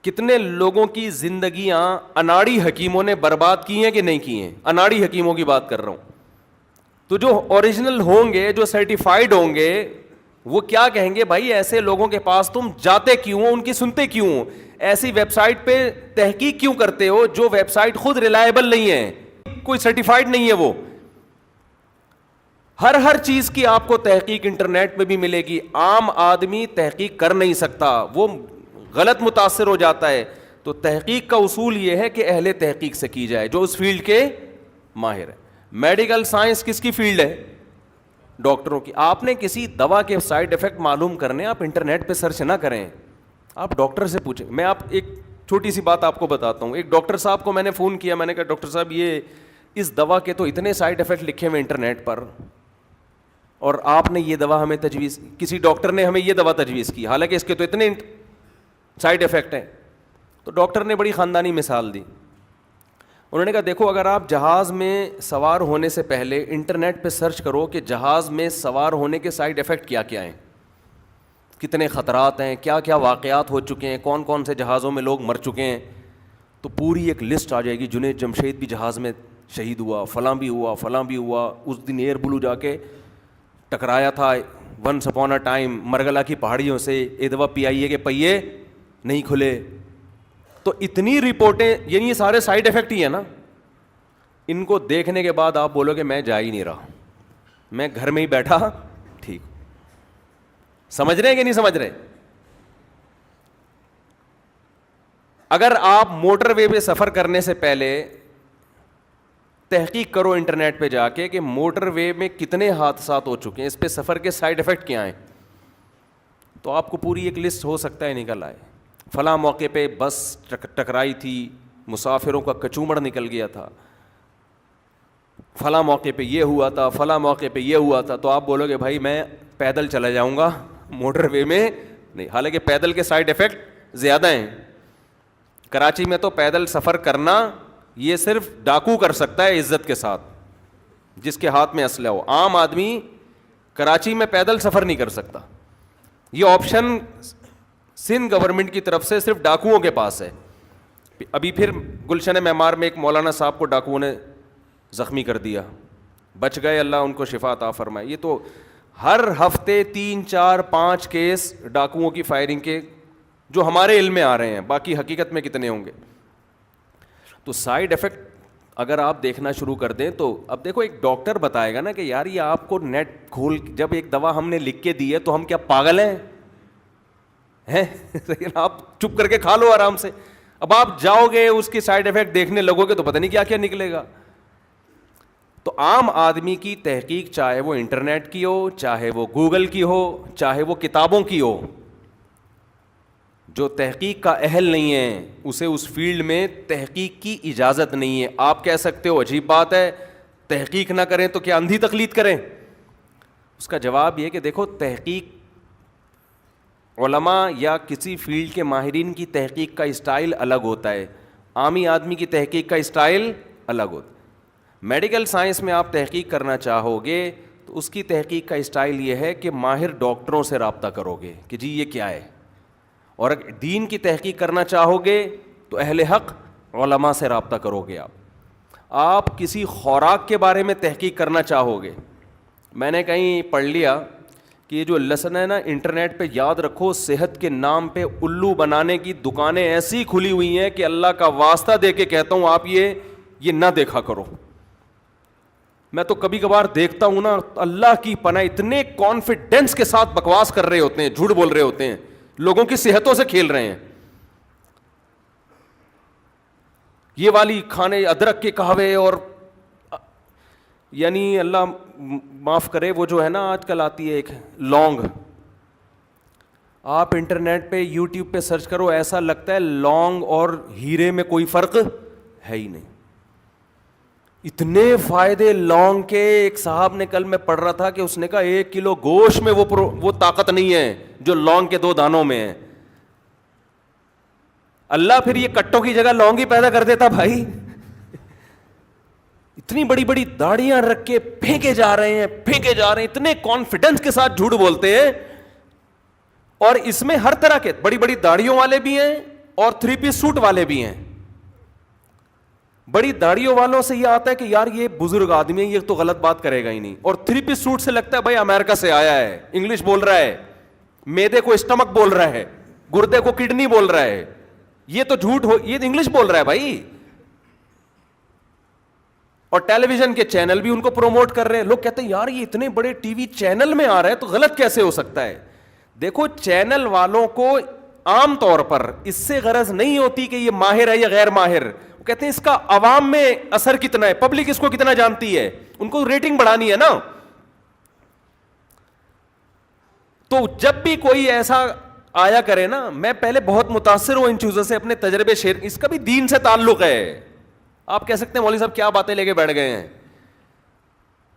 کتنے لوگوں کی زندگیاں اناڑی حکیموں نے برباد کی ہیں کہ نہیں کی ہیں؟ اناڑی حکیموں کی بات کر رہا ہوں. تو جو اوریجنل ہوں گے, جو سرٹیفائیڈ ہوں گے, وہ کیا کہیں گے, بھائی ایسے لوگوں کے پاس تم جاتے کیوں ہو, ان کی سنتے کیوں ہو, ایسی ویب سائٹ پہ تحقیق کیوں کرتے ہو جو ویب سائٹ خود ریلائبل نہیں ہے, کوئی سرٹیفائیڈ نہیں ہے وہ. ہر چیز کی آپ کو تحقیق انٹرنیٹ پہ بھی ملے گی. عام آدمی تحقیق کر نہیں سکتا, وہ غلط متاثر ہو جاتا ہے. تو تحقیق کا اصول یہ ہے کہ اہل تحقیق سے کی جائے جو اس فیلڈ کے ماہر ہے. میڈیکل سائنس کس کی فیلڈ ہے؟ ڈاکٹروں کی. آپ نے کسی دوا کے سائیڈ ایفیکٹ معلوم کرنے, آپ انٹرنیٹ پہ سرچ نہ کریں, آپ ڈاکٹر سے پوچھیں. میں آپ ایک چھوٹی سی بات آپ کو بتاتا ہوں. ایک ڈاکٹر صاحب کو میں نے فون کیا, میں نے کہا ڈاکٹر صاحب یہ اس دوا کے تو اتنے سائیڈ ایفیکٹ لکھے ہوئے انٹرنیٹ پر, اور آپ نے یہ دوا ہمیں تجویز, کسی ڈاکٹر نے ہمیں یہ دوا تجویز کی, حالانکہ اس کے تو اتنے سائیڈ ایفیکٹ ہیں. تو ڈاکٹر نے بڑی خاندانی مثال دی. انہوں نے کہا دیکھو اگر آپ جہاز میں سوار ہونے سے پہلے انٹرنیٹ پہ سرچ کرو کہ جہاز میں سوار ہونے کے سائیڈ ایفیکٹ کیا کیا ہیں, کتنے خطرات ہیں, کیا کیا واقعات ہو چکے ہیں, کون کون سے جہازوں میں لوگ مر چکے ہیں, تو پوری ایک لسٹ آ جائے گی. جنید جمشید بھی جہاز میں شہید ہوا, فلاں بھی ہوا, فلاں بھی ہوا, اس دن ایئر بلو جا کے ٹکرایا تھا once upon a time Margalla کی پہاڑیوں سے, ایک دفعہ PIA کے پہیے نہیں کھلے. تو اتنی رپورٹیں, یعنی یہ سارے سائیڈ ایفیکٹ ہی ہیں نا. ان کو دیکھنے کے بعد آپ بولو کہ میں جا ہی نہیں رہا, میں گھر میں ہی بیٹھا ٹھیک. سمجھ رہے ہیں کہ نہیں سمجھ رہے؟ اگر آپ موٹر وے پہ سفر کرنے سے پہلے تحقیق کرو انٹرنیٹ پہ جا کے کہ موٹر وے میں کتنے حادثات ہو چکے ہیں, اس پہ سفر کے سائیڈ ایفیکٹ کیا ہیں, تو آپ کو پوری ایک لسٹ ہو سکتا ہے نکل آئے. فلاں موقع پہ بس ٹکرائی تھی, مسافروں کا کچومڑ نکل گیا تھا, فلاں موقع پہ یہ ہوا تھا, فلاں موقع پہ یہ ہوا تھا. تو آپ بولو گے بھائی میں پیدل چلا جاؤں گا, موٹر وے میں نہیں. حالانکہ پیدل کے سائیڈ ایفیکٹ زیادہ ہیں. کراچی میں تو پیدل سفر کرنا یہ صرف ڈاکو کر سکتا ہے عزت کے ساتھ, جس کے ہاتھ میں اسلحہ ہو. عام آدمی کراچی میں پیدل سفر نہیں کر سکتا. یہ آپشن سندھ گورنمنٹ کی طرف سے صرف ڈاکوؤں کے پاس ہے. ابھی پھر گلشن معمار میں ایک مولانا صاحب کو ڈاکوؤں نے زخمی کر دیا, بچ گئے, اللہ ان کو شفا عطا فرمائے. یہ تو ہر ہفتے 3 4 5 کیس ڈاکوؤں کی فائرنگ کے جو ہمارے علم میں آ رہے ہیں, باقی حقیقت میں کتنے ہوں گے. تو سائیڈ ایفیکٹ اگر آپ دیکھنا شروع کر دیں تو اب دیکھو ایک ڈاکٹر بتائے گا نا کہ یار یہ آپ کو نیٹ کھول, جب ایک دوا ہم نے لکھ کے دی ہے تو ہم کیا پاگل ہیں؟ آپ چپ کر کے کھا لو آرام سے. اب آپ جاؤ گے اس کی سائیڈ ایفیکٹ دیکھنے لگو گے تو پتہ نہیں کیا کیا نکلے گا. تو عام آدمی کی تحقیق, چاہے وہ انٹرنیٹ کی ہو, چاہے وہ گوگل کی ہو, چاہے وہ کتابوں کی ہو, جو تحقیق کا اہل نہیں ہے اسے اس فیلڈ میں تحقیق کی اجازت نہیں ہے. آپ کہہ سکتے ہو عجیب بات ہے, تحقیق نہ کریں تو کیا اندھی تقلید کریں؟ اس کا جواب یہ کہ دیکھو تحقیق علماء یا کسی فیلڈ کے ماہرین کی تحقیق کا اسٹائل الگ ہوتا ہے, عامی آدمی کی تحقیق کا اسٹائل الگ ہوتا ہے. میڈیکل سائنس میں آپ تحقیق کرنا چاہو گے تو اس کی تحقیق کا اسٹائل یہ ہے کہ ماہر ڈاکٹروں سے رابطہ کرو گے کہ جی یہ کیا ہے, اور اگر دین کی تحقیق کرنا چاہو گے تو اہل حق علماء سے رابطہ کرو گے. آپ کسی خوراک کے بارے میں تحقیق کرنا چاہو گے, میں نے کہیں پڑھ لیا کہ یہ جو لہسن ہے نا, انٹرنیٹ پہ یاد رکھو صحت کے نام پہ الو بنانے کی دکانیں ایسی کھلی ہوئی ہیں کہ اللہ کا واسطہ دے کے کہتا ہوں آپ یہ نہ دیکھا کرو. میں تو کبھی کبھار دیکھتا ہوں نا, اللہ کی پناہ اتنے کانفیڈنس کے ساتھ بکواس کر رہے ہوتے ہیں, جھوٹ بول رہے ہوتے ہیں, لوگوں کی صحتوں سے کھیل رہے ہیں. یہ والی کھانے ادرک کے قہوے, اور یعنی اللہ معاف کرے وہ جو ہے نا آج کل آتی ہے ایک لونگ, آپ انٹرنیٹ پہ یوٹیوب پہ سرچ کرو, ایسا لگتا ہے لونگ اور ہیرے میں کوئی فرق ہے ہی نہیں. اتنے فائدے لونگ کے. ایک صاحب نے کل میں پڑھ رہا تھا کہ اس نے کہا 1 کلو گوشت میں وہ طاقت نہیں ہے جو لونگ کے 2 دانوں میں ہے. اللہ پھر یہ کٹوں کی جگہ لونگ ہی پیدا کر دیتا بھائی. اتنی بڑی بڑی داڑیاں رکھ کے پھینکے جا رہے ہیں, اتنے کانفیڈنس کے ساتھ جھوٹ بولتے ہیں. اور اس میں ہر طرح کے بڑی بڑی داڑیوں والے بھی ہیں اور 3 پیس سوٹ والے بھی ہیں. بڑی داڑیوں والوں سے یہ آتا ہے کہ یار یہ بزرگ آدمی ہے, یہ تو غلط بات کرے گا ہی نہیں. اور 3 پیس سوٹ سے لگتا ہے بھائی امریکہ سے آیا ہے, انگلش بول رہا ہے, میدے کو اسٹمک بول رہا ہے, گردے کو کڈنی بول رہا ہے. یہ تو جھوٹ یہ انگلش بول رہا ہے بھائی. اور ٹیلی ویژن کے چینل بھی ان کو پروموٹ کر رہے ہیں. لوگ کہتے ہیں یار یہ اتنے بڑے ٹی وی چینل میں آ رہا ہے تو غلط کیسے ہو سکتا ہے. دیکھو چینل والوں کو عام طور پر اس سے غرض نہیں ہوتی کہ یہ ماہر ہے یا غیر ماہر, وہ کہتے ہیں اس کا عوام میں اثر کتنا ہے, پبلک اس کو کتنا جانتی ہے, ان کو ریٹنگ بڑھانی ہے نا. تو جب بھی کوئی ایسا آیا کرے نا, میں پہلے بہت متاثر ہوں ان چیزوں سے, اپنے تجربے شیئر. اس کا بھی دین سے تعلق ہے. آپ کہہ سکتے ہیں مولوی صاحب کیا باتیں لے کے بیٹھ گئے ہیں.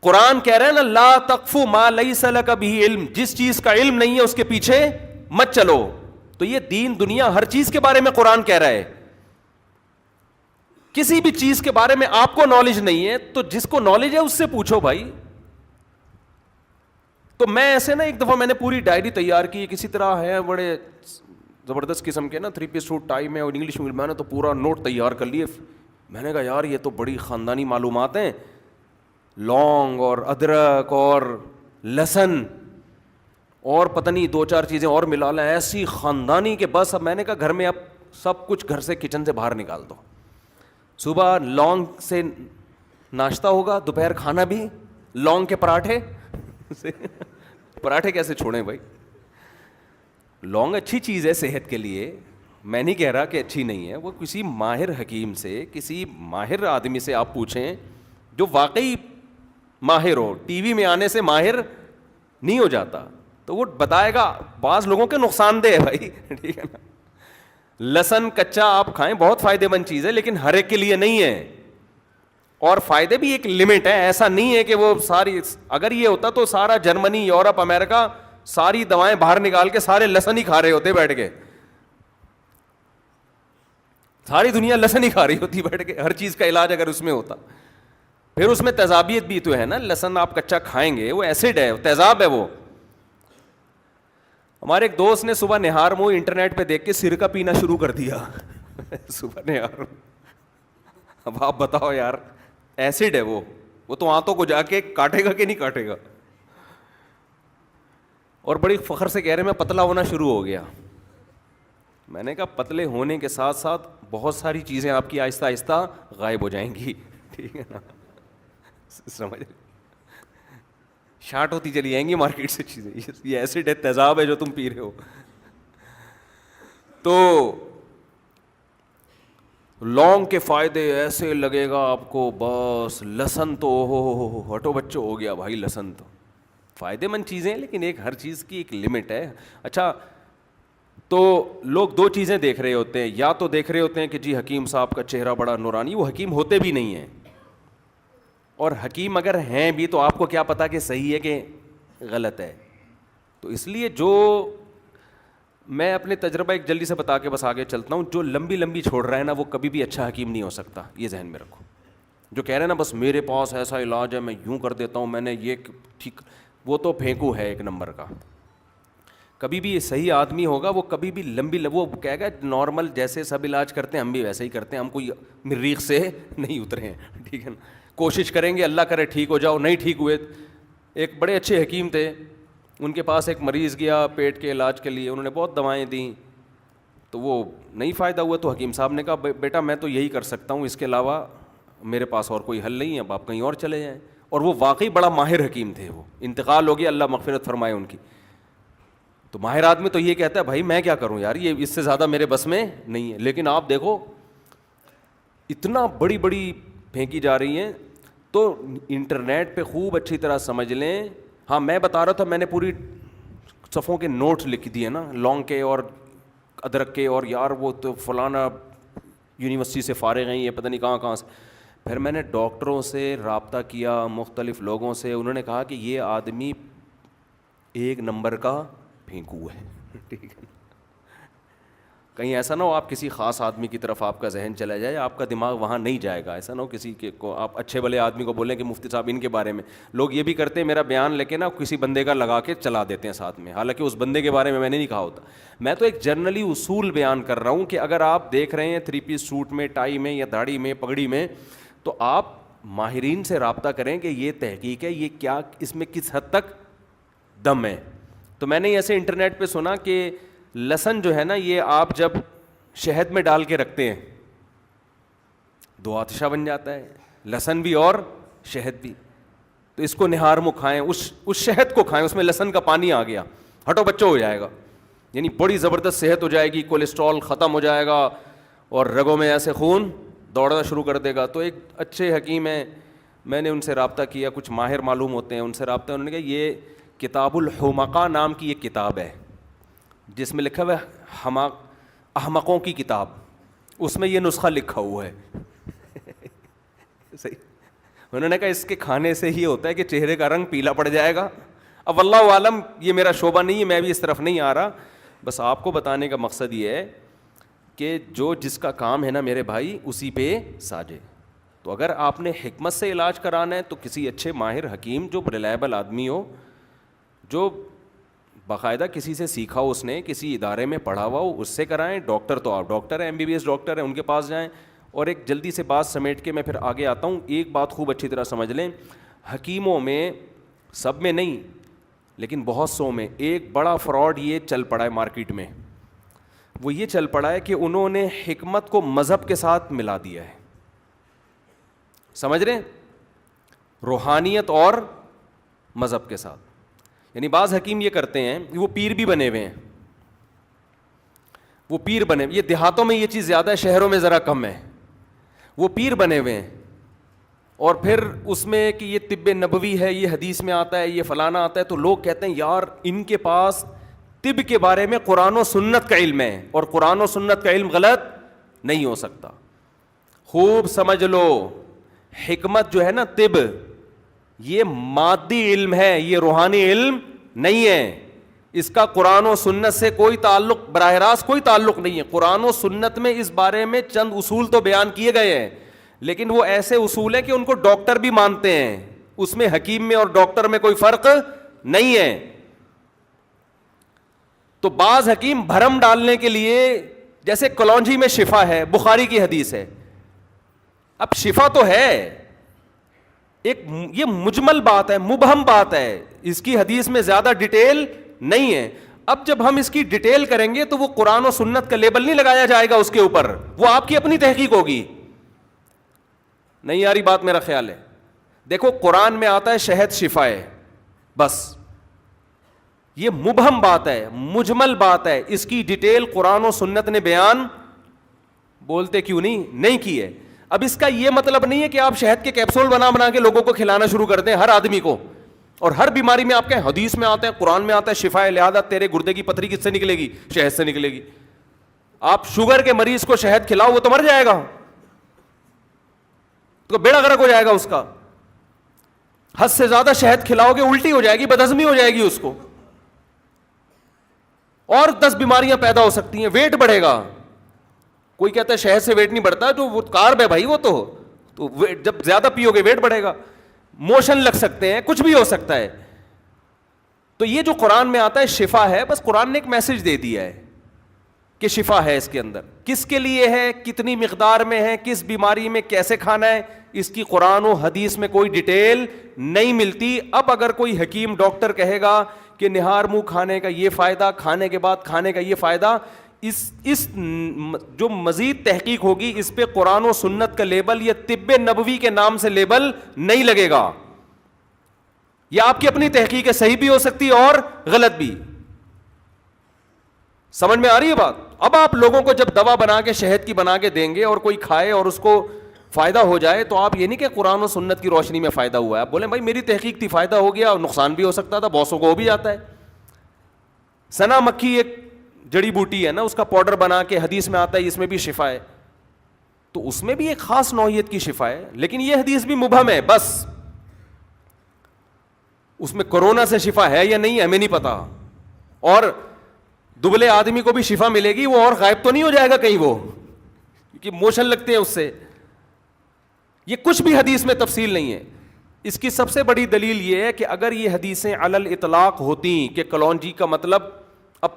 قرآن کہہ رہے ہیں نا, لا تقف ما لیس لک بہ علم, جس چیز کا علم نہیں ہے اس کے پیچھے مت چلو. تو یہ دین دنیا ہر چیز کے بارے میں قرآن کہہ رہا ہے. کسی بھی چیز کے بارے میں آپ کو نالج نہیں ہے تو جس کو نالج ہے اس سے پوچھو بھائی. تو میں ایسے نا ایک دفعہ میں نے پوری ڈائری تیار کی, کسی طرح ہے بڑے زبردست قسم کے نا 3 پیس سوٹ ٹائی میں اور انگلش میں, میں نے تو پورا نوٹ تیار کر لیے. میں نے کہا یار یہ تو بڑی خاندانی معلومات ہیں, لونگ اور ادرک اور لہسن اور پتہ نہیں 2-4 چیزیں اور ملا لیں ایسی خاندانی کے بس. اب میں نے کہا گھر میں اب سب کچھ گھر سے کچن سے باہر نکال دو. صبح لونگ سے ناشتہ ہوگا, دوپہر کھانا بھی لونگ کے پراٹھے. پراٹھے کیسے چھوڑیں بھائی. لونگ اچھی چیز ہے صحت کے لیے, میں نہیں کہہ رہا کہ اچھی نہیں ہے. وہ کسی ماہر حکیم سے, کسی ماہر آدمی سے آپ پوچھیں جو واقعی ماہر ہو. ٹی وی میں آنے سے ماہر نہیں ہو جاتا, تو وہ بتائے گا. بعض لوگوں کے نقصان دہ ہے بھائی, ٹھیک ہے نا. لہسن کچا آپ کھائیں, بہت فائدے مند چیز ہے, لیکن ہر ایک کے لیے نہیں ہے. اور فائدے بھی ایک لمٹ ہے, ایسا نہیں ہے کہ وہ ساری. اگر یہ ہوتا تو سارا جرمنی, یورپ, امریکہ ساری دوائیں باہر نکال کے سارے لہسن ہی کھا رہے ہوتے بیٹھ کے. ساری دنیا لہسن ہی کھا رہی ہوتی بیٹھ کے, ہر چیز کا علاج اگر اس میں ہوتا. پھر اس میں تیزابیت بھی تو ہے نا. لہسن آپ کچا کھائیں گے, وہ ایسڈ ہے, تیزاب ہے وہ. ہمارے ایک دوست نے صبح نہار منہ انٹرنیٹ پہ دیکھ کے سرکہ پینا شروع کر دیا. صبح نہار. اب آپ بتاؤ یار, ایسڈ ہے وہ تو آنتوں کو جا کے کاٹے گا کہ نہیں کاٹے گا. اور بڑی فخر سے کہہ رہے میں پتلا ہونا شروع ہو گیا. میں نے کہا پتلے ہونے کے ساتھ ساتھ بہت ساری چیزیں آپ کی آہستہ آہستہ غائب ہو جائیں گی, ٹھیک ہے نا. سمجھ شارٹ ہوتی چلی جائیں گی مارکیٹ سے چیزیں. یہ ایسڈ ہے, تیزاب ہے جو تم پی رہے ہو. تو لونگ کے فائدے ایسے لگے گا آپ کو بس. لہسن تو ہو ہٹو بچو ہو گیا بھائی. لہسن تو فائدے مند چیزیں, لیکن ایک ہر چیز کی ایک لمٹ ہے. اچھا, تو لوگ 2 چیزیں دیکھ رہے ہوتے ہیں. یا تو دیکھ رہے ہوتے ہیں کہ جی حکیم صاحب کا چہرہ بڑا نورانی, وہ حکیم ہوتے بھی نہیں ہیں. اور حکیم اگر ہیں بھی تو آپ کو کیا پتا کہ صحیح ہے کہ غلط ہے. تو اس لیے جو میں اپنے تجربہ ایک جلدی سے بتا کے بس آگے چلتا ہوں, جو لمبی لمبی چھوڑ رہا ہے نا وہ کبھی بھی اچھا حکیم نہیں ہو سکتا, یہ ذہن میں رکھو. جو کہہ رہے ہیں نا بس میرے پاس ایسا علاج ہے, میں یوں کر دیتا ہوں, میں نے یہ ٹھیک, وہ تو پھینکو ہے ایک نمبر کا. کبھی بھی صحیح آدمی ہوگا وہ کبھی بھی وہ کہے گا نارمل جیسے سب علاج کرتے ہیں ہم بھی ویسے ہی کرتے ہیں, ہم کوئی مریخ سے نہیں اترے ہیں, ٹھیک ہے نا. کوشش کریں گے, اللہ کرے ٹھیک ہو جاؤ, نہیں ٹھیک ہوئے. ایک بڑے اچھے حکیم تھے, ان کے پاس ایک مریض گیا پیٹ کے علاج کے لیے, انہوں نے بہت دوائیں دیں تو وہ نہیں فائدہ ہوا. تو حکیم صاحب نے کہا بیٹا میں تو یہی کر سکتا ہوں, اس کے علاوہ میرے پاس اور کوئی حل نہیں ہے, اب آپ کہیں اور چلے جائیں. اور وہ واقعی بڑا ماہر حکیم تھے, وہ انتقال ہو گیا, اللہ مغفرت فرمائے ان کی. تو ماہر آدمی تو یہ کہتا ہے بھائی میں کیا کروں یار, یہ اس سے زیادہ میرے بس میں نہیں ہے. لیکن آپ دیکھو اتنا بڑی بڑی پھینکی جا رہی ہیں. تو انٹرنیٹ پہ خوب اچھی طرح سمجھ لیں. ہاں میں بتا رہا تھا, میں نے پوری صفوں کے نوٹس لکھ دیے نا, لونگ کے اور ادرک کے, اور یار وہ تو فلانا یونیورسٹی سے فارغ ہیں, یہ پتہ نہیں کہاں کہاں سے. پھر میں نے ڈاکٹروں سے رابطہ کیا, مختلف لوگوں سے, انہوں نے کہا کہ یہ آدمی ایک نمبر کا پھینکو ہے, ٹھیک ہے. کہیں ایسا نہ ہو آپ کسی خاص آدمی کی طرف آپ کا ذہن چلا جائے, آپ کا دماغ وہاں نہیں جائے گا. ایسا نہ ہو کسی کے کو آپ اچھے بھلے آدمی کو بولیں کہ مفتی صاحب ان کے بارے میں. لوگ یہ بھی کرتے ہیں میرا بیان لے کے نا کسی بندے کا لگا کے چلا دیتے ہیں ساتھ میں, حالانکہ اس بندے کے بارے میں نے نہیں کہا ہوتا. میں تو ایک جنرلی اصول بیان کر رہا ہوں کہ اگر آپ دیکھ رہے ہیں 3 پیس سوٹ میں, ٹائی میں, یا داڑھی میں, پگڑی میں, تو آپ ماہرین سے رابطہ کریں کہ یہ تحقیق ہے, یہ کیا اس میں کس حد تک دم ہے. تو میں نے ایسے انٹرنیٹ پہ سنا کہ لہسن جو ہے نا, یہ آپ جب شہد میں ڈال کے رکھتے ہیں 2 آتشہ بن جاتا ہے, لہسن بھی اور شہد بھی. تو اس کو نہار منہ کھائیں, اس شہد کو کھائیں, اس میں لہسن کا پانی آ گیا, ہٹو بچوں ہو جائے گا, یعنی بڑی زبردست صحت ہو جائے گی, کولیسٹرول ختم ہو جائے گا, اور رگوں میں ایسے خون دوڑنا شروع کر دے گا. تو ایک اچھے حکیم ہیں, میں نے ان سے رابطہ کیا, کچھ ماہر معلوم ہوتے ہیں, ان سے رابطہ, انہوں نے کہا یہ کتاب الحمقاء نام کی ایک کتاب ہے جس میں لکھا ہوا ہے احمقوں کی کتاب, اس میں یہ نسخہ لکھا ہوا ہے. صحیح. انہوں نے کہا اس کے کھانے سے ہی ہوتا ہے کہ چہرے کا رنگ پیلا پڑ جائے گا. اب واللہ عالم, یہ میرا شعبہ نہیں ہے, میں بھی اس طرف نہیں آ رہا, بس آپ کو بتانے کا مقصد یہ ہے کہ جو جس کا کام ہے نا میرے بھائی اسی پہ ساجے. تو اگر آپ نے حکمت سے علاج کرانا ہے تو کسی اچھے ماہر حکیم جو ریلائبل آدمی ہو, جو باقاعدہ کسی سے سیکھا ہو, اس نے کسی ادارے میں پڑھا ہوا ہو, اس سے کرائیں. ڈاکٹر تو آپ ڈاکٹر ہیں, MBBS ڈاکٹر ہیں, ان کے پاس جائیں. اور ایک جلدی سے بات سمیٹ کے میں پھر آگے آتا ہوں. ایک بات خوب اچھی طرح سمجھ لیں, حکیموں میں سب میں نہیں لیکن بہت سو میں ایک بڑا فراڈ یہ چل پڑا ہے مارکیٹ میں. وہ یہ چل پڑا ہے کہ انہوں نے حکمت کو مذہب کے ساتھ ملا دیا ہے. سمجھ رہے ہیں, روحانیت اور مذہب کے ساتھ. یعنی بعض حکیم یہ کرتے ہیں, وہ پیر بھی بنے ہوئے ہیں, وہ پیر بنے, یہ دیہاتوں میں یہ چیز زیادہ ہے, شہروں میں ذرا کم ہے. وہ پیر بنے ہوئے ہیں اور پھر اس میں کہ یہ طب نبوی ہے, یہ حدیث میں آتا ہے, یہ فلانا آتا ہے, تو لوگ کہتے ہیں یار ان کے پاس طب کے بارے میں قرآن و سنت کا علم ہے, اور قرآن و سنت کا علم غلط نہیں ہو سکتا. خوب سمجھ لو, حکمت جو ہے نا, طب, یہ مادی علم ہے, یہ روحانی علم نہیں ہے. اس کا قرآن و سنت سے کوئی تعلق, براہ راست کوئی تعلق نہیں ہے. قرآن و سنت میں اس بارے میں چند اصول تو بیان کیے گئے ہیں, لیکن وہ ایسے اصول ہیں کہ ان کو ڈاکٹر بھی مانتے ہیں. اس میں حکیم میں اور ڈاکٹر میں کوئی فرق نہیں ہے. تو بعض حکیم بھرم ڈالنے کے لیے, جیسے کلونجی میں شفا ہے, بخاری کی حدیث ہے, اب شفا تو ہے, ایک یہ مجمل بات ہے, مبہم بات ہے, اس کی حدیث میں زیادہ ڈیٹیل نہیں ہے. اب جب ہم اس کی ڈیٹیل کریں گے تو وہ قرآن و سنت کا لیبل نہیں لگایا جائے گا اس کے اوپر, وہ آپ کی اپنی تحقیق ہوگی. نہیں یاری بات میرا خیال ہے. دیکھو قرآن میں آتا ہے شہد شفا ہے, بس یہ مبہم بات ہے, مجمل بات ہے, اس کی ڈیٹیل قرآن و سنت نے بیان بولتے کیوں نہیں کی ہے. اب اس کا یہ مطلب نہیں ہے کہ آپ شہد کے کیپسول بنا کے لوگوں کو کھلانا شروع کر دیں ہر آدمی کو, اور ہر بیماری میں آپ کے حدیث میں آتا ہے, قرآن میں آتا ہے شفا ہے, لہذا تیرے گردے کی پتھری کس سے نکلے گی, شہد سے نکلے گی. آپ شوگر کے مریض کو شہد کھلاؤ, وہ تو مر جائے گا, تو بیڑا غرق ہو جائے گا اس کا. حد سے زیادہ شہد کھلاؤ گے الٹی ہو جائے گی, بدہضمی ہو جائے گی اس کو, اور 10 بیماریاں پیدا ہو سکتی ہیں, ویٹ بڑھے گا. کوئی کہتا ہے شہد سے ویٹ نہیں بڑھتا, جو وہ کارب ہے بھائی, وہ تو جب زیادہ پیو گے ویٹ بڑھے گا, موشن لگ سکتے ہیں, کچھ بھی ہو سکتا ہے. تو یہ جو قرآن میں آتا ہے شفا ہے, بس قرآن نے ایک میسج دے دیا ہے کہ شفا ہے اس کے اندر. کس کے لیے ہے, کتنی مقدار میں ہے, کس بیماری میں کیسے کھانا ہے, اس کی قرآن و حدیث میں کوئی ڈیٹیل نہیں ملتی. اب اگر کوئی حکیم ڈاکٹر کہے گا کہ نہار منہ کھانے کا یہ فائدہ, کھانے کے بعد کھانے کا یہ فائدہ, اس جو مزید تحقیق ہوگی اس پہ قرآن و سنت کا لیبل یا طب نبوی کے نام سے لیبل نہیں لگے گا. یہ آپ کی اپنی تحقیق ہے, صحیح بھی ہو سکتی ہے اور غلط بھی. سمجھ میں آ رہی ہے بات؟ اب آپ لوگوں کو جب دوا بنا کے شہد کی بنا کے دیں گے اور کوئی کھائے اور اس کو فائدہ ہو جائے, تو آپ یہ نہیں کہ قرآن و سنت کی روشنی میں فائدہ ہوا ہے, آپ بولیں بھائی میری تحقیق تھی, فائدہ ہو گیا, اور نقصان بھی ہو سکتا تھا, بہتوں کو ہو بھی جاتا ہے. سنا مکھی ایک جڑی بوٹی ہے نا, اس کا پاؤڈر بنا کے حدیث میں آتا ہے اس میں بھی شفا ہے, تو اس میں بھی ایک خاص نوعیت کی شفا ہے, لیکن یہ حدیث بھی مبہم ہے. بس اس میں کورونا سے شفا ہے یا نہیں ہمیں نہیں پتا, اور دبلے آدمی کو بھی شفا ملے گی, وہ اور غائب تو نہیں ہو جائے گا کہیں وہ, کیونکہ موشن لگتے ہیں اس سے. یہ کچھ بھی حدیث میں تفصیل نہیں ہے. اس کی سب سے بڑی دلیل یہ ہے کہ اگر یہ حدیثیں علی الاطلاق ہوتی کہ کلونجی کا مطلب اب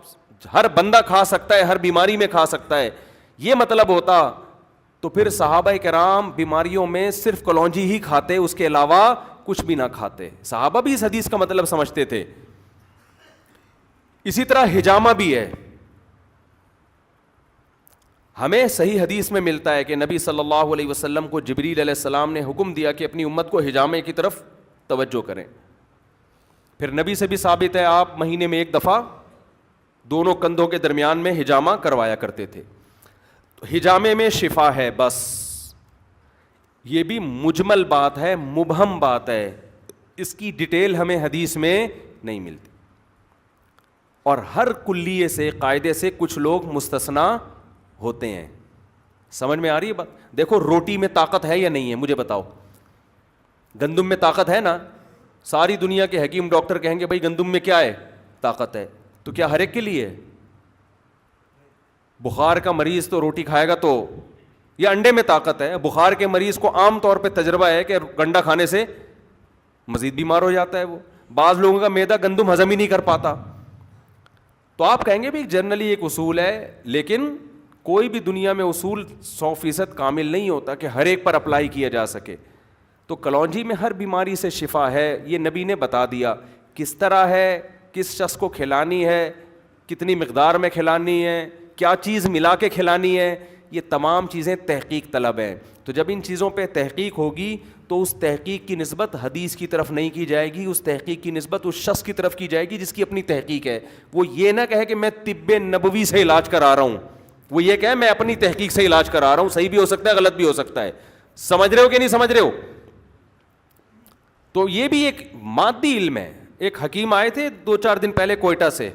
ہر بندہ کھا سکتا ہے, ہر بیماری میں کھا سکتا ہے, یہ مطلب ہوتا, تو پھر صحابہ کرام بیماریوں میں صرف کلونجی ہی کھاتے, اس کے علاوہ کچھ بھی نہ کھاتے. صحابہ بھی اس حدیث کا مطلب سمجھتے تھے. اسی طرح حجامہ بھی ہے. ہمیں صحیح حدیث میں ملتا ہے کہ نبی صلی اللہ علیہ وسلم کو جبریل علیہ السلام نے حکم دیا کہ اپنی امت کو حجامے کی طرف توجہ کریں. پھر نبی سے بھی ثابت ہے آپ مہینے میں ایک دفعہ دونوں کندھوں کے درمیان میں حجامہ کروایا کرتے تھے. تو حجامے میں شفا ہے, بس یہ بھی مجمل بات ہے, مبہم بات ہے, اس کی ڈیٹیل ہمیں حدیث میں نہیں ملتی. اور ہر کلیے سے, قاعدے سے کچھ لوگ مستثنا ہوتے ہیں. سمجھ میں آ رہی ہے بات؟ دیکھو روٹی میں طاقت ہے یا نہیں ہے, مجھے بتاؤ. گندم میں طاقت ہے نا, ساری دنیا کے حکیم ڈاکٹر کہیں گے بھائی گندم میں کیا ہے, طاقت ہے. تو کیا ہر ایک کے لیے؟ بخار کا مریض تو روٹی کھائے گا تو, یا انڈے میں طاقت ہے؟ بخار کے مریض کو عام طور پہ تجربہ ہے کہ گنڈا کھانے سے مزید بیمار ہو جاتا ہے. وہ بعض لوگوں کا معدہ گندم ہضم ہی نہیں کر پاتا. تو آپ کہیں گے بھی جنرلی ایک اصول ہے, لیکن کوئی بھی دنیا میں اصول 100% کامل نہیں ہوتا کہ ہر ایک پر اپلائی کیا جا سکے. تو کلونجی میں ہر بیماری سے شفا ہے, یہ نبی نے بتا دیا. کس طرح ہے, کس شخص کو کھلانی ہے, کتنی مقدار میں کھلانی ہے, کیا چیز ملا کے کھلانی ہے, یہ تمام چیزیں تحقیق طلب ہیں. تو جب ان چیزوں پہ تحقیق ہوگی تو اس تحقیق کی نسبت حدیث کی طرف نہیں کی جائے گی, اس تحقیق کی نسبت اس شخص کی طرف کی جائے گی جس کی اپنی تحقیق ہے. وہ یہ نہ کہے کہ میں طب نبوی سے علاج کرا رہا ہوں, وہ یہ کہے میں اپنی تحقیق سے علاج کرا رہا ہوں. صحیح بھی ہو سکتا ہے, غلط بھی ہو سکتا ہے. سمجھ رہے ہو کہ نہیں سمجھ رہے ہو؟ تو یہ بھی ایک مادی علم ہے. ایک حکیم آئے تھے 2-4 دن پہلے کوئٹہ سے,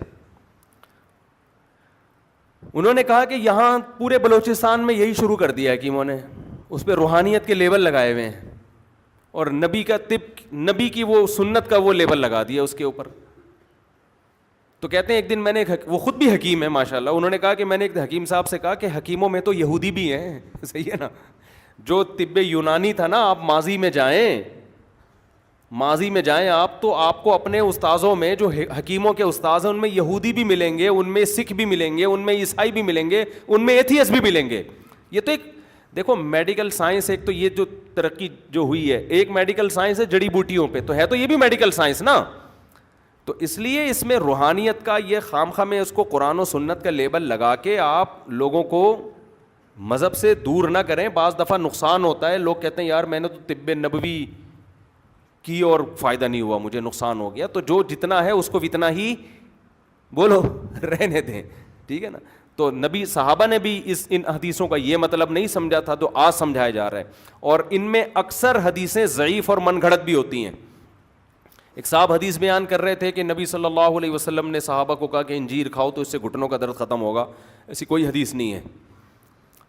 انہوں نے کہا کہ یہاں پورے بلوچستان میں یہی شروع کر دیا حکیموں نے, اس پہ روحانیت کے لیبل لگائے ہوئے ہیں, اور نبی کا طب, نبی کی وہ سنت کا وہ لیبل لگا دیا اس کے اوپر. تو کہتے ہیں ایک دن میں نے, وہ خود بھی حکیم ہے ماشاءاللہ, انہوں نے کہا کہ میں نے ایک حکیم صاحب سے کہا کہ حکیموں میں تو یہودی بھی ہیں. صحیح ہے نا, جو طب یونانی تھا نا, آپ ماضی میں جائیں آپ, تو آپ کو اپنے استاذوں میں جو حکیموں کے استاذ ہیں ان میں یہودی بھی ملیں گے, ان میں سکھ بھی ملیں گے, ان میں عیسائی بھی ملیں گے, ان میں ایتھیسٹ بھی ملیں گے. یہ تو ایک دیکھو میڈیکل سائنس, ایک تو یہ جو ترقی جو ہوئی ہے, ایک میڈیکل سائنس ہے جڑی بوٹیوں پہ, تو ہے تو یہ بھی میڈیکل سائنس نا. تو اس لیے اس میں روحانیت کا یہ خواہ میں اس کو قرآن و سنت کا لیبل لگا کے آپ لوگوں کو مذہب سے دور نہ کریں. بعض دفعہ نقصان ہوتا ہے, لوگ کہتے ہیں یار میں نے تو طب نبوی کی اور فائدہ نہیں ہوا, مجھے نقصان ہو گیا. تو جو جتنا ہے اس کو اتنا ہی بولو, رہنے دیں, ٹھیک ہے نا. تو نبی صحابہ نے بھی ان حدیثوں کا یہ مطلب نہیں سمجھا تھا, تو آج سمجھایا جا رہا ہے. اور ان میں اکثر حدیثیں ضعیف اور من گھڑت بھی ہوتی ہیں. ایک صاحب حدیث بیان کر رہے تھے کہ نبی صلی اللہ علیہ وسلم نے صحابہ کو کہا کہ انجیر کھاؤ تو اس سے گھٹنوں کا درد ختم ہوگا. ایسی کوئی حدیث نہیں ہے,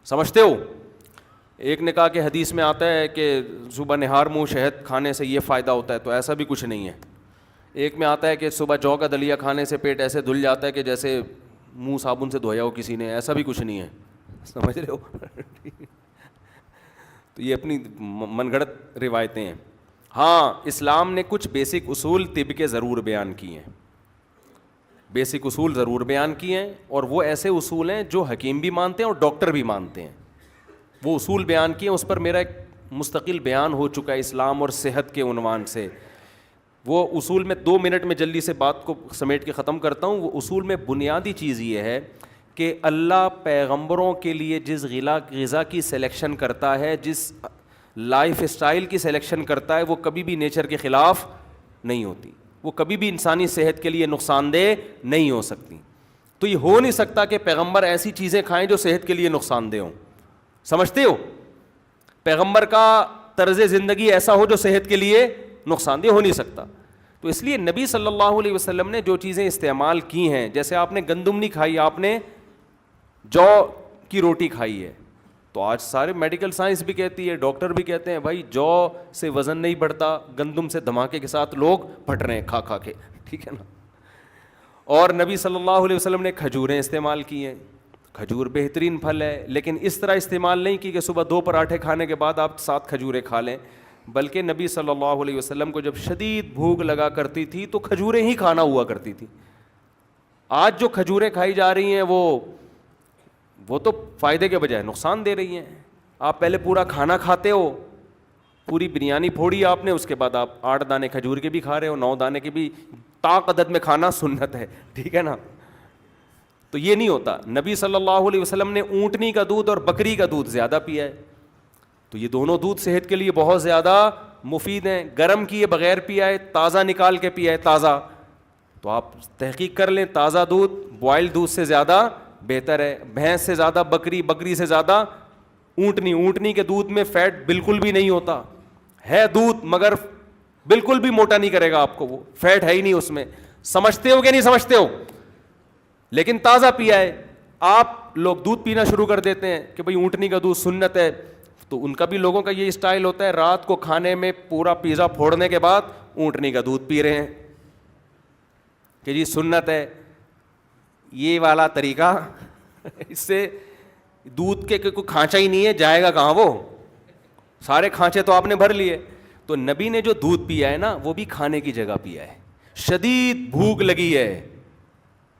سمجھتے ہو. ایک نے کہا کہ حدیث میں آتا ہے کہ صبح نہار منہ شہد کھانے سے یہ فائدہ ہوتا ہے، تو ایسا بھی کچھ نہیں ہے. ایک میں آتا ہے کہ صبح جو کا دلیا کھانے سے پیٹ ایسے دھل جاتا ہے کہ جیسے منہ صابن سے دھویا ہو کسی نے، ایسا بھی کچھ نہیں ہے. سمجھ رہے ہو؟ تو یہ اپنی من گھڑت روایتیں ہیں. ہاں اسلام نے کچھ بیسک اصول طب کے ضرور بیان کیے ہیں، بیسک اصول ضرور بیان کیے ہیں، اور وہ ایسے اصول ہیں جو حکیم بھی مانتے ہیں اور ڈاکٹر بھی مانتے ہیں. وہ اصول بیان کیے ہیں، اس پر میرا ایک مستقل بیان ہو چکا ہے اسلام اور صحت کے عنوان سے. وہ اصول میں 2 منٹ میں جلدی سے بات کو سمیٹ کے ختم کرتا ہوں. وہ اصول میں بنیادی چیز یہ ہے کہ اللہ پیغمبروں کے لیے جس غذا کی سلیکشن کرتا ہے، جس لائف اسٹائل کی سلیکشن کرتا ہے، وہ کبھی بھی نیچر کے خلاف نہیں ہوتی، وہ کبھی بھی انسانی صحت کے لیے نقصان دہ نہیں ہو سکتی. تو یہ ہو نہیں سکتا کہ پیغمبر ایسی چیزیں کھائیں جو صحت کے لیے نقصان دہ ہوں. سمجھتے ہو؟ پیغمبر کا طرز زندگی ایسا ہو جو صحت کے لیے نقصان دہ ہو نہیں سکتا. تو اس لیے نبی صلی اللہ علیہ وسلم نے جو چیزیں استعمال کی ہیں، جیسے آپ نے گندم نہیں کھائی، آپ نے جو کی روٹی کھائی ہے، تو آج سارے میڈیکل سائنس بھی کہتی ہے، ڈاکٹر بھی کہتے ہیں بھائی جو سے وزن نہیں بڑھتا، گندم سے دھماکے کے ساتھ لوگ پھٹ رہے ہیں کھا کھا کے، ٹھیک ہے نا. اور نبی صلی اللہ علیہ وسلم نے کھجوریں استعمال کی ہیں. کھجور بہترین پھل ہے، لیکن اس طرح استعمال نہیں کی کہ صبح 2 پراٹھے کھانے کے بعد آپ 7 کھجوریں کھا لیں، بلکہ نبی صلی اللہ علیہ وسلم کو جب شدید بھوک لگا کرتی تھی تو کھجوریں ہی کھانا ہوا کرتی تھی. آج جو کھجوریں کھائی جا رہی ہیں وہ تو فائدے کے بجائے نقصان دے رہی ہیں. آپ پہلے پورا کھانا کھاتے ہو، پوری بریانی پھوڑی آپ نے، اس کے بعد آپ 8 دانے کھجور کے بھی کھا رہے ہو، 9 دانے کے بھی. طاق عدد میں کھانا سنت ہے، ٹھیک ہے نا. تو یہ نہیں ہوتا. نبی صلی اللہ علیہ وسلم نے اونٹنی کا دودھ اور بکری کا دودھ زیادہ پیا ہے، تو یہ دونوں دودھ صحت کے لیے بہت زیادہ مفید ہیں. گرم کیے بغیر پیا ہے، تازہ نکال کے پیا ہے تازہ. تو آپ تحقیق کر لیں، تازہ دودھ بوائل دودھ سے زیادہ بہتر ہے. بھینس سے زیادہ بکری، بکری سے زیادہ اونٹنی. اونٹنی کے دودھ میں فیٹ بالکل بھی نہیں ہوتا، ہے دودھ مگر بالکل بھی موٹا نہیں کرے گا آپ کو، وہ فیٹ ہے ہی نہیں اس میں. سمجھتے ہو کہ نہیں سمجھتے ہو؟ لیکن تازہ پیا ہے. آپ لوگ دودھ پینا شروع کر دیتے ہیں کہ بھئی اونٹنی کا دودھ سنت ہے. تو ان کا بھی لوگوں کا یہ اسٹائل ہوتا ہے، رات کو کھانے میں پورا پیزا پھوڑنے کے بعد اونٹنی کا دودھ پی رہے ہیں کہ جی سنت ہے. یہ والا طریقہ اس سے دودھ کے کوئی کھانچا ہی نہیں ہے، جائے گا کہاں وہ؟ سارے کھانچے تو آپ نے بھر لیے. تو نبی نے جو دودھ پیا ہے نا، وہ بھی کھانے کی جگہ پیا ہے. شدید بھوک لگی ہے،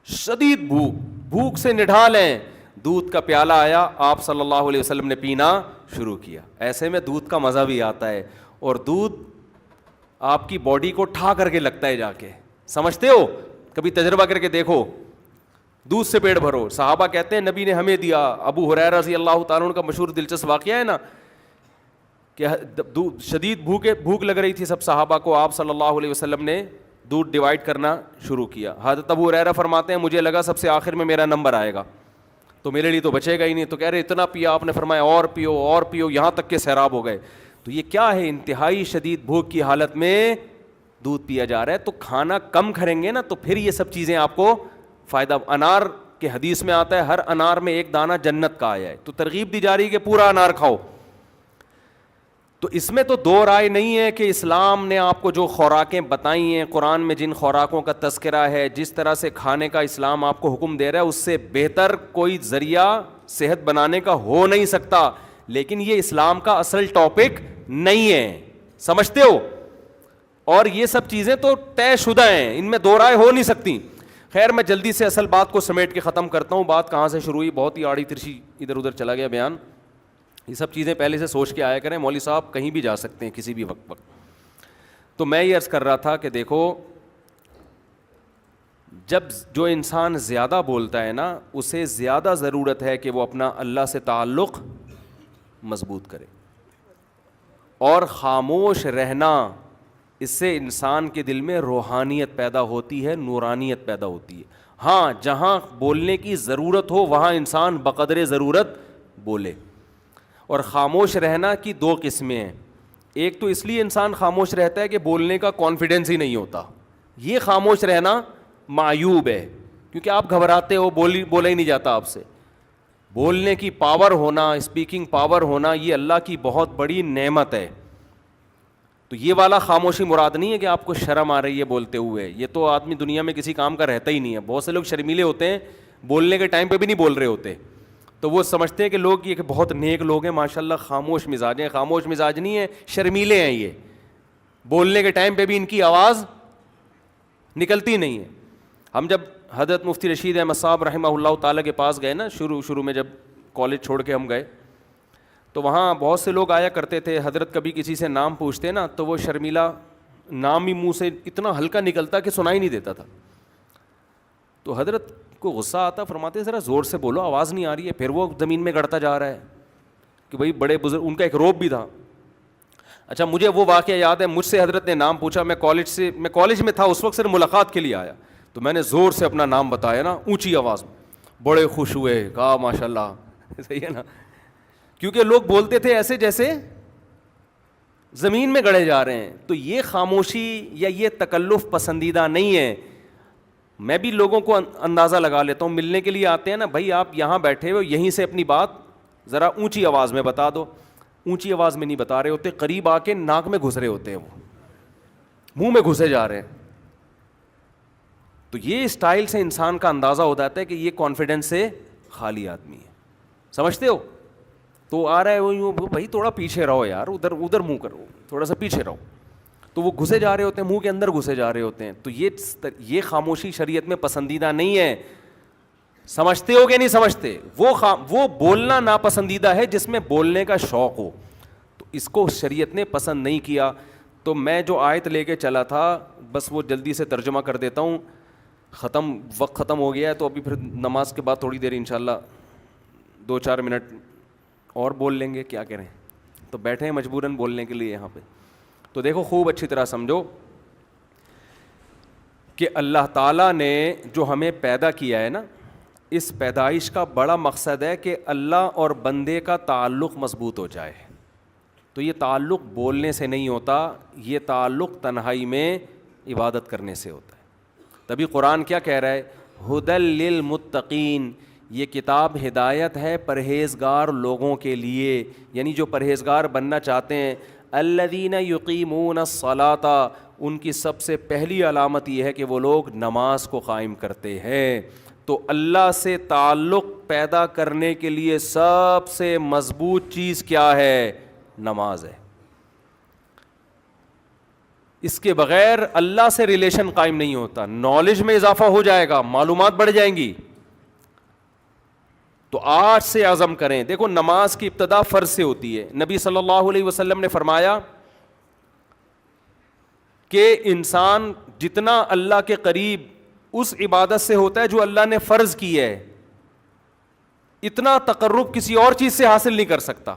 شدید بھوک سے نڈھال ہیں، دودھ کا پیالہ آیا، آپ صلی اللہ علیہ وسلم نے پینا شروع کیا. ایسے میں دودھ کا مزہ بھی آتا ہے، اور دودھ آپ کی باڈی کو ٹھا کر کے لگتا ہے جا کے. سمجھتے ہو؟ کبھی تجربہ کر کے دیکھو، دودھ سے پیٹ بھرو. صحابہ کہتے ہیں نبی نے ہمیں دیا. ابو ہریرہ رضی اللہ تعالیٰ عنہ کا مشہور دلچسپ واقعہ ہے نا کہ شدید بھوک لگ رہی تھی سب صحابہ کو، آپ صلی اللہ علیہ وسلم نے دودھ ڈیوائڈ کرنا شروع کیا. حضرت ابو ہریرہ فرماتے ہیں مجھے لگا سب سے آخر میں میرا نمبر آئے گا تو میرے لیے تو بچے گا ہی نہیں. تو کہہ رہے اتنا پیا، آپ نے فرمایا اور پیو اور پیو، یہاں تک کہ سیراب ہو گئے. تو یہ کیا ہے؟ انتہائی شدید بھوک کی حالت میں دودھ پیا جا رہا ہے. تو کھانا کم کریں گے نا تو پھر یہ سب چیزیں آپ کو فائدہ. انار کے حدیث میں آتا ہے ہر انار میں 1 دانہ جنت کا آیا ہے، تو ترغیب دی جا رہی ہے کہ پورا انار کھاؤ. تو اس میں تو 2 رائے نہیں ہے کہ اسلام نے آپ کو جو خوراکیں بتائی ہیں، قرآن میں جن خوراکوں کا تذکرہ ہے، جس طرح سے کھانے کا اسلام آپ کو حکم دے رہا ہے، اس سے بہتر کوئی ذریعہ صحت بنانے کا ہو نہیں سکتا. لیکن یہ اسلام کا اصل ٹاپک نہیں ہے، سمجھتے ہو؟ اور یہ سب چیزیں تو طے شدہ ہیں، ان میں 2 رائے ہو نہیں سکتی. خیر میں جلدی سے اصل بات کو سمیٹ کے ختم کرتا ہوں. بات کہاں سے شروع ہوئی؟ بہت ہی آڑی ترچھی ادھر ادھر چلا گیا بیان. یہ سب چیزیں پہلے سے سوچ کے آیا کریں. مولوی صاحب کہیں بھی جا سکتے ہیں کسی بھی وقت. تو میں یہ عرض کر رہا تھا کہ دیکھو، جب جو انسان زیادہ بولتا ہے نا، اسے زیادہ ضرورت ہے کہ وہ اپنا اللہ سے تعلق مضبوط کرے. اور خاموش رہنا، اس سے انسان کے دل میں روحانیت پیدا ہوتی ہے، نورانیت پیدا ہوتی ہے. ہاں جہاں بولنے کی ضرورت ہو وہاں انسان بقدر ضرورت بولے. اور خاموش رہنا کی 2 قسمیں ہیں. ایک تو اس لیے انسان خاموش رہتا ہے کہ بولنے کا کانفیڈنس ہی نہیں ہوتا، یہ خاموش رہنا معیوب ہے، کیونکہ آپ گھبراتے ہو، بولا ہی نہیں جاتا آپ سے. بولنے کی پاور ہونا, اسپیکنگ پاور ہونا, یہ اللہ کی بہت بڑی نعمت ہے. تو یہ والا خاموشی مراد نہیں ہے کہ آپ کو شرم آ رہی ہے بولتے ہوئے, یہ تو آدمی دنیا میں کسی کام کا رہتا ہی نہیں ہے. بہت سے لوگ شرمیلے ہوتے ہیں, بولنے کے ٹائم پہ بھی نہیں بول رہے ہوتے, تو وہ سمجھتے ہیں کہ لوگ یہ کہ بہت نیک لوگ ہیں ماشاء اللہ, خاموش مزاج ہیں. خاموش مزاج نہیں ہے, شرمیلے ہیں. یہ بولنے کے ٹائم پہ بھی ان کی آواز نکلتی نہیں ہے. ہم جب حضرت مفتی رشید احمد صاحب رحمہ اللہ تعالیٰ کے پاس گئے نا, شروع میں جب کالج چھوڑ کے ہم گئے, تو وہاں بہت سے لوگ آیا کرتے تھے. حضرت کبھی کسی سے نام پوچھتے نا تو وہ شرمیلا نام ہی منہ سے اتنا ہلکا نکلتا کہ سنا ہی نہیں دیتا تھا. تو حضرت کو غصہ آتا, فرماتے ذرا زور سے بولو, آواز نہیں آ رہی ہے. پھر وہ زمین میں گڑتا جا رہا ہے کہ بھائی بڑے بزرگ, ان کا ایک روب بھی تھا. اچھا مجھے وہ واقعہ یاد ہے, مجھ سے حضرت نے نام پوچھا, میں کالج میں تھا اس وقت, صرف ملاقات کے لیے آیا, تو میں نے زور سے اپنا نام بتایا نا اونچی آواز میں. بڑے خوش ہوئے, کہا ماشاء اللہ. صحیح ہے نا, کیونکہ لوگ بولتے تھے ایسے جیسے زمین میں گڑے جا رہے ہیں. تو یہ خاموشی یا یہ تکلف پسندیدہ نہیں ہے. میں بھی لوگوں کو اندازہ لگا لیتا ہوں, ملنے کے لیے آتے ہیں نا, بھائی آپ یہاں بیٹھے ہو, یہیں سے اپنی بات ذرا اونچی آواز میں بتا دو. اونچی آواز میں نہیں بتا رہے ہوتے, قریب آ کے ناک میں گھس رہے ہوتے ہیں, وہ منہ میں گھسے جا رہے ہیں. تو یہ اسٹائل سے انسان کا اندازہ ہو جاتا ہے کہ یہ کانفیڈنس سے خالی آدمی ہے. سمجھتے ہو؟ تو آ رہا ہے وہ, بھائی تھوڑا پیچھے رہو یار, ادھر منہ کرو, تھوڑا سا پیچھے رہو. تو وہ گھسے جا رہے ہوتے ہیں, منہ کے اندر گھسے جا رہے ہوتے ہیں. تو یہ خاموشی شریعت میں پسندیدہ نہیں ہے. سمجھتے ہو کہ نہیں سمجھتے؟ وہ بولنا ناپسندیدہ ہے جس میں بولنے کا شوق ہو, تو اس کو شریعت نے پسند نہیں کیا. تو میں جو آیت لے کے چلا تھا بس وہ جلدی سے ترجمہ کر دیتا ہوں, وقت ختم ہو گیا ہے. تو ابھی پھر نماز کے بعد تھوڑی دیر انشاءاللہ 2-4 منٹ اور بول لیں گے, کیا کریں. تو بیٹھے ہیں مجبوراً بولنے کے لیے یہاں پہ. تو دیکھو خوب اچھی طرح سمجھو کہ اللہ تعالیٰ نے جو ہمیں پیدا کیا ہے نا, اس پیدائش کا بڑا مقصد ہے کہ اللہ اور بندے کا تعلق مضبوط ہو جائے. تو یہ تعلق بولنے سے نہیں ہوتا, یہ تعلق تنہائی میں عبادت کرنے سے ہوتا ہے. تبھی قرآن کیا کہہ رہا ہے, ہدی للمتقین, یہ کتاب ہدایت ہے پرہیزگار لوگوں کے لیے, یعنی جو پرہیزگار بننا چاہتے ہیں. الذین یقیمون الصلاۃ, ان کی سب سے پہلی علامت یہ ہے کہ وہ لوگ نماز کو قائم کرتے ہیں. تو اللہ سے تعلق پیدا کرنے کے لیے سب سے مضبوط چیز کیا ہے؟ نماز ہے. اس کے بغیر اللہ سے ریلیشن قائم نہیں ہوتا. نالج میں اضافہ ہو جائے گا, معلومات بڑھ جائیں گی. تو آج سے عزم کریں. دیکھو نماز کی ابتدا فرض سے ہوتی ہے. نبی صلی اللہ علیہ وسلم نے فرمایا کہ انسان جتنا اللہ کے قریب اس عبادت سے ہوتا ہے جو اللہ نے فرض کی ہے, اتنا تقرب کسی اور چیز سے حاصل نہیں کر سکتا.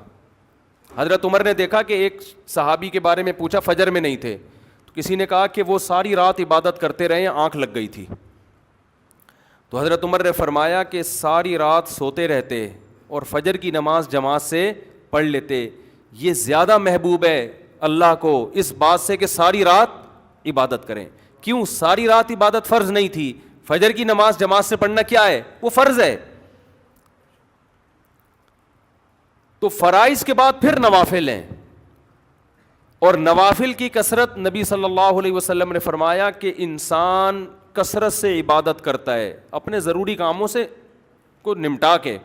حضرت عمر نے دیکھا کہ ایک صحابی کے بارے میں پوچھا, فجر میں نہیں تھے, تو کسی نے کہا کہ وہ ساری رات عبادت کرتے رہے, آنکھ لگ گئی تھی. تو حضرت عمر نے فرمایا کہ ساری رات سوتے رہتے اور فجر کی نماز جماعت سے پڑھ لیتے, یہ زیادہ محبوب ہے اللہ کو اس بات سے کہ ساری رات عبادت کریں. کیوں؟ ساری رات عبادت فرض نہیں تھی, فجر کی نماز جماعت سے پڑھنا کیا ہے؟ وہ فرض ہے. تو فرائض کے بعد پھر نوافل ہیں, اور نوافل کی کثرت نبی صلی اللہ علیہ وسلم نے فرمایا کہ انسان کثرت سے عبادت کرتا ہے اپنے ضروری کاموں سے کو نمٹا کے.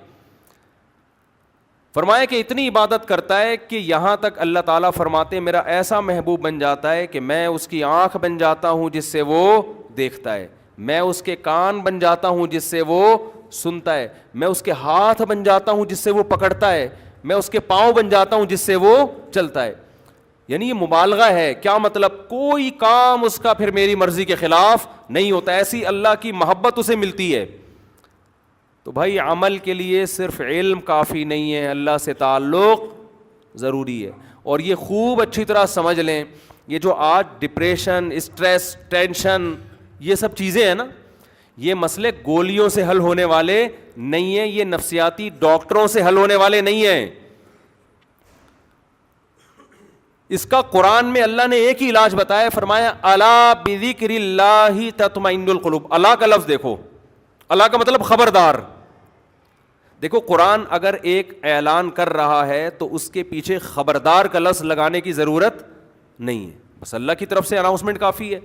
فرمایا کہ اتنی عبادت کرتا ہے کہ یہاں تک اللہ تعالیٰ فرماتے ہیں میرا ایسا محبوب بن جاتا ہے کہ میں اس کی آنکھ بن جاتا ہوں جس سے وہ دیکھتا ہے, میں اس کے کان بن جاتا ہوں جس سے وہ سنتا ہے, میں اس کے ہاتھ بن جاتا ہوں جس سے وہ پکڑتا ہے, میں اس کے پاؤں بن جاتا ہوں جس سے وہ چلتا ہے. یعنی یہ مبالغہ ہے. کیا مطلب؟ کوئی کام اس کا پھر میری مرضی کے خلاف نہیں ہوتا, ایسی اللہ کی محبت اسے ملتی ہے. تو بھائی عمل کے لیے صرف علم کافی نہیں ہے, اللہ سے تعلق ضروری ہے. اور یہ خوب اچھی طرح سمجھ لیں, یہ جو آج ڈپریشن, اسٹریس, ٹینشن, یہ سب چیزیں ہیں نا, یہ مسئلے گولیوں سے حل ہونے والے نہیں ہیں, یہ نفسیاتی ڈاکٹروں سے حل ہونے والے نہیں ہیں. اس کا قرآن میں اللہ نے ایک ہی علاج بتایا, فرمایا الا بذکر اللہ تطمئن القلوب. اللہ کا لفظ دیکھو, اللہ کا مطلب خبردار. دیکھو قرآن اگر ایک اعلان کر رہا ہے تو اس کے پیچھے خبردار کا لفظ لگانے کی ضرورت نہیں ہے, بس اللہ کی طرف سے اناؤنسمنٹ کافی ہے.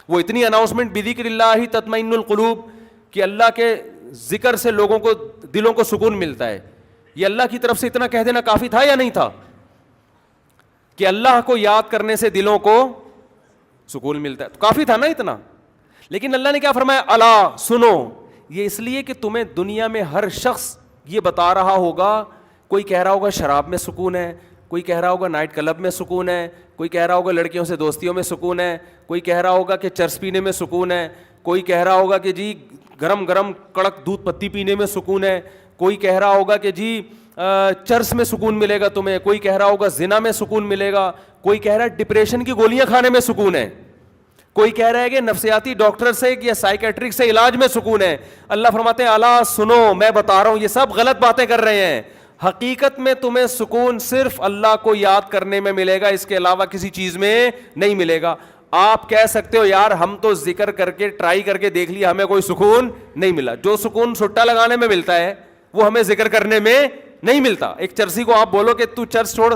وہ اتنی اناؤنسمنٹ بذکر اللہ تطمئن القلوب کہ اللہ کے ذکر سے لوگوں کو دلوں کو سکون ملتا ہے, یہ اللہ کی طرف سے اتنا کہہ دینا کافی تھا یا نہیں تھا کہ اللہ کو یاد کرنے سے دلوں کو سکون ملتا ہے؟ تو کافی تھا نا اتنا. لیکن اللہ نے کیا فرمایا, الا سنو, یہ اس لیے کہ تمہیں دنیا میں ہر شخص یہ بتا رہا ہوگا, کوئی کہہ رہا ہوگا شراب میں سکون ہے, کوئی کہہ رہا ہوگا نائٹ کلب میں سکون ہے, کوئی کہہ رہا ہوگا لڑکیوں سے دوستیوں میں سکون ہے, کوئی کہہ رہا ہوگا کہ چرس پینے میں سکون ہے, کوئی کہہ رہا ہوگا کہ جی گرم گرم کڑک دودھ پتی پینے میں سکون ہے, کوئی کہہ رہا ہوگا کہ جی چرس میں سکون ملے گا تمہیں, کوئی کہہ رہا ہوگا زنا میں سکون ملے گا, کوئی کہہ رہا ہے ڈپریشن کی گولیاں کھانے میں سکون ہے, کوئی کہہ رہا ہے کہ نفسیاتی ڈاکٹر سے یا سائیکیٹرک سے علاج میں سکون ہے. اللہ فرماتے ہیں الا سنو, میں بتا رہا ہوں یہ سب غلط باتیں کر رہے ہیں. حقیقت میں تمہیں سکون صرف اللہ کو یاد کرنے میں ملے گا, اس کے علاوہ کسی چیز میں نہیں ملے گا. آپ کہہ سکتے ہو یار ہم تو ذکر کر کے ٹرائی کر کے دیکھ لیا, ہمیں کوئی سکون نہیں ملا. جو سکون سٹا لگانے میں ملتا ہے وہ ہمیں ذکر کرنے میں نہیں ملتا. ایک چرسی کو آپ بولو کہ تو چرس چھوڑ,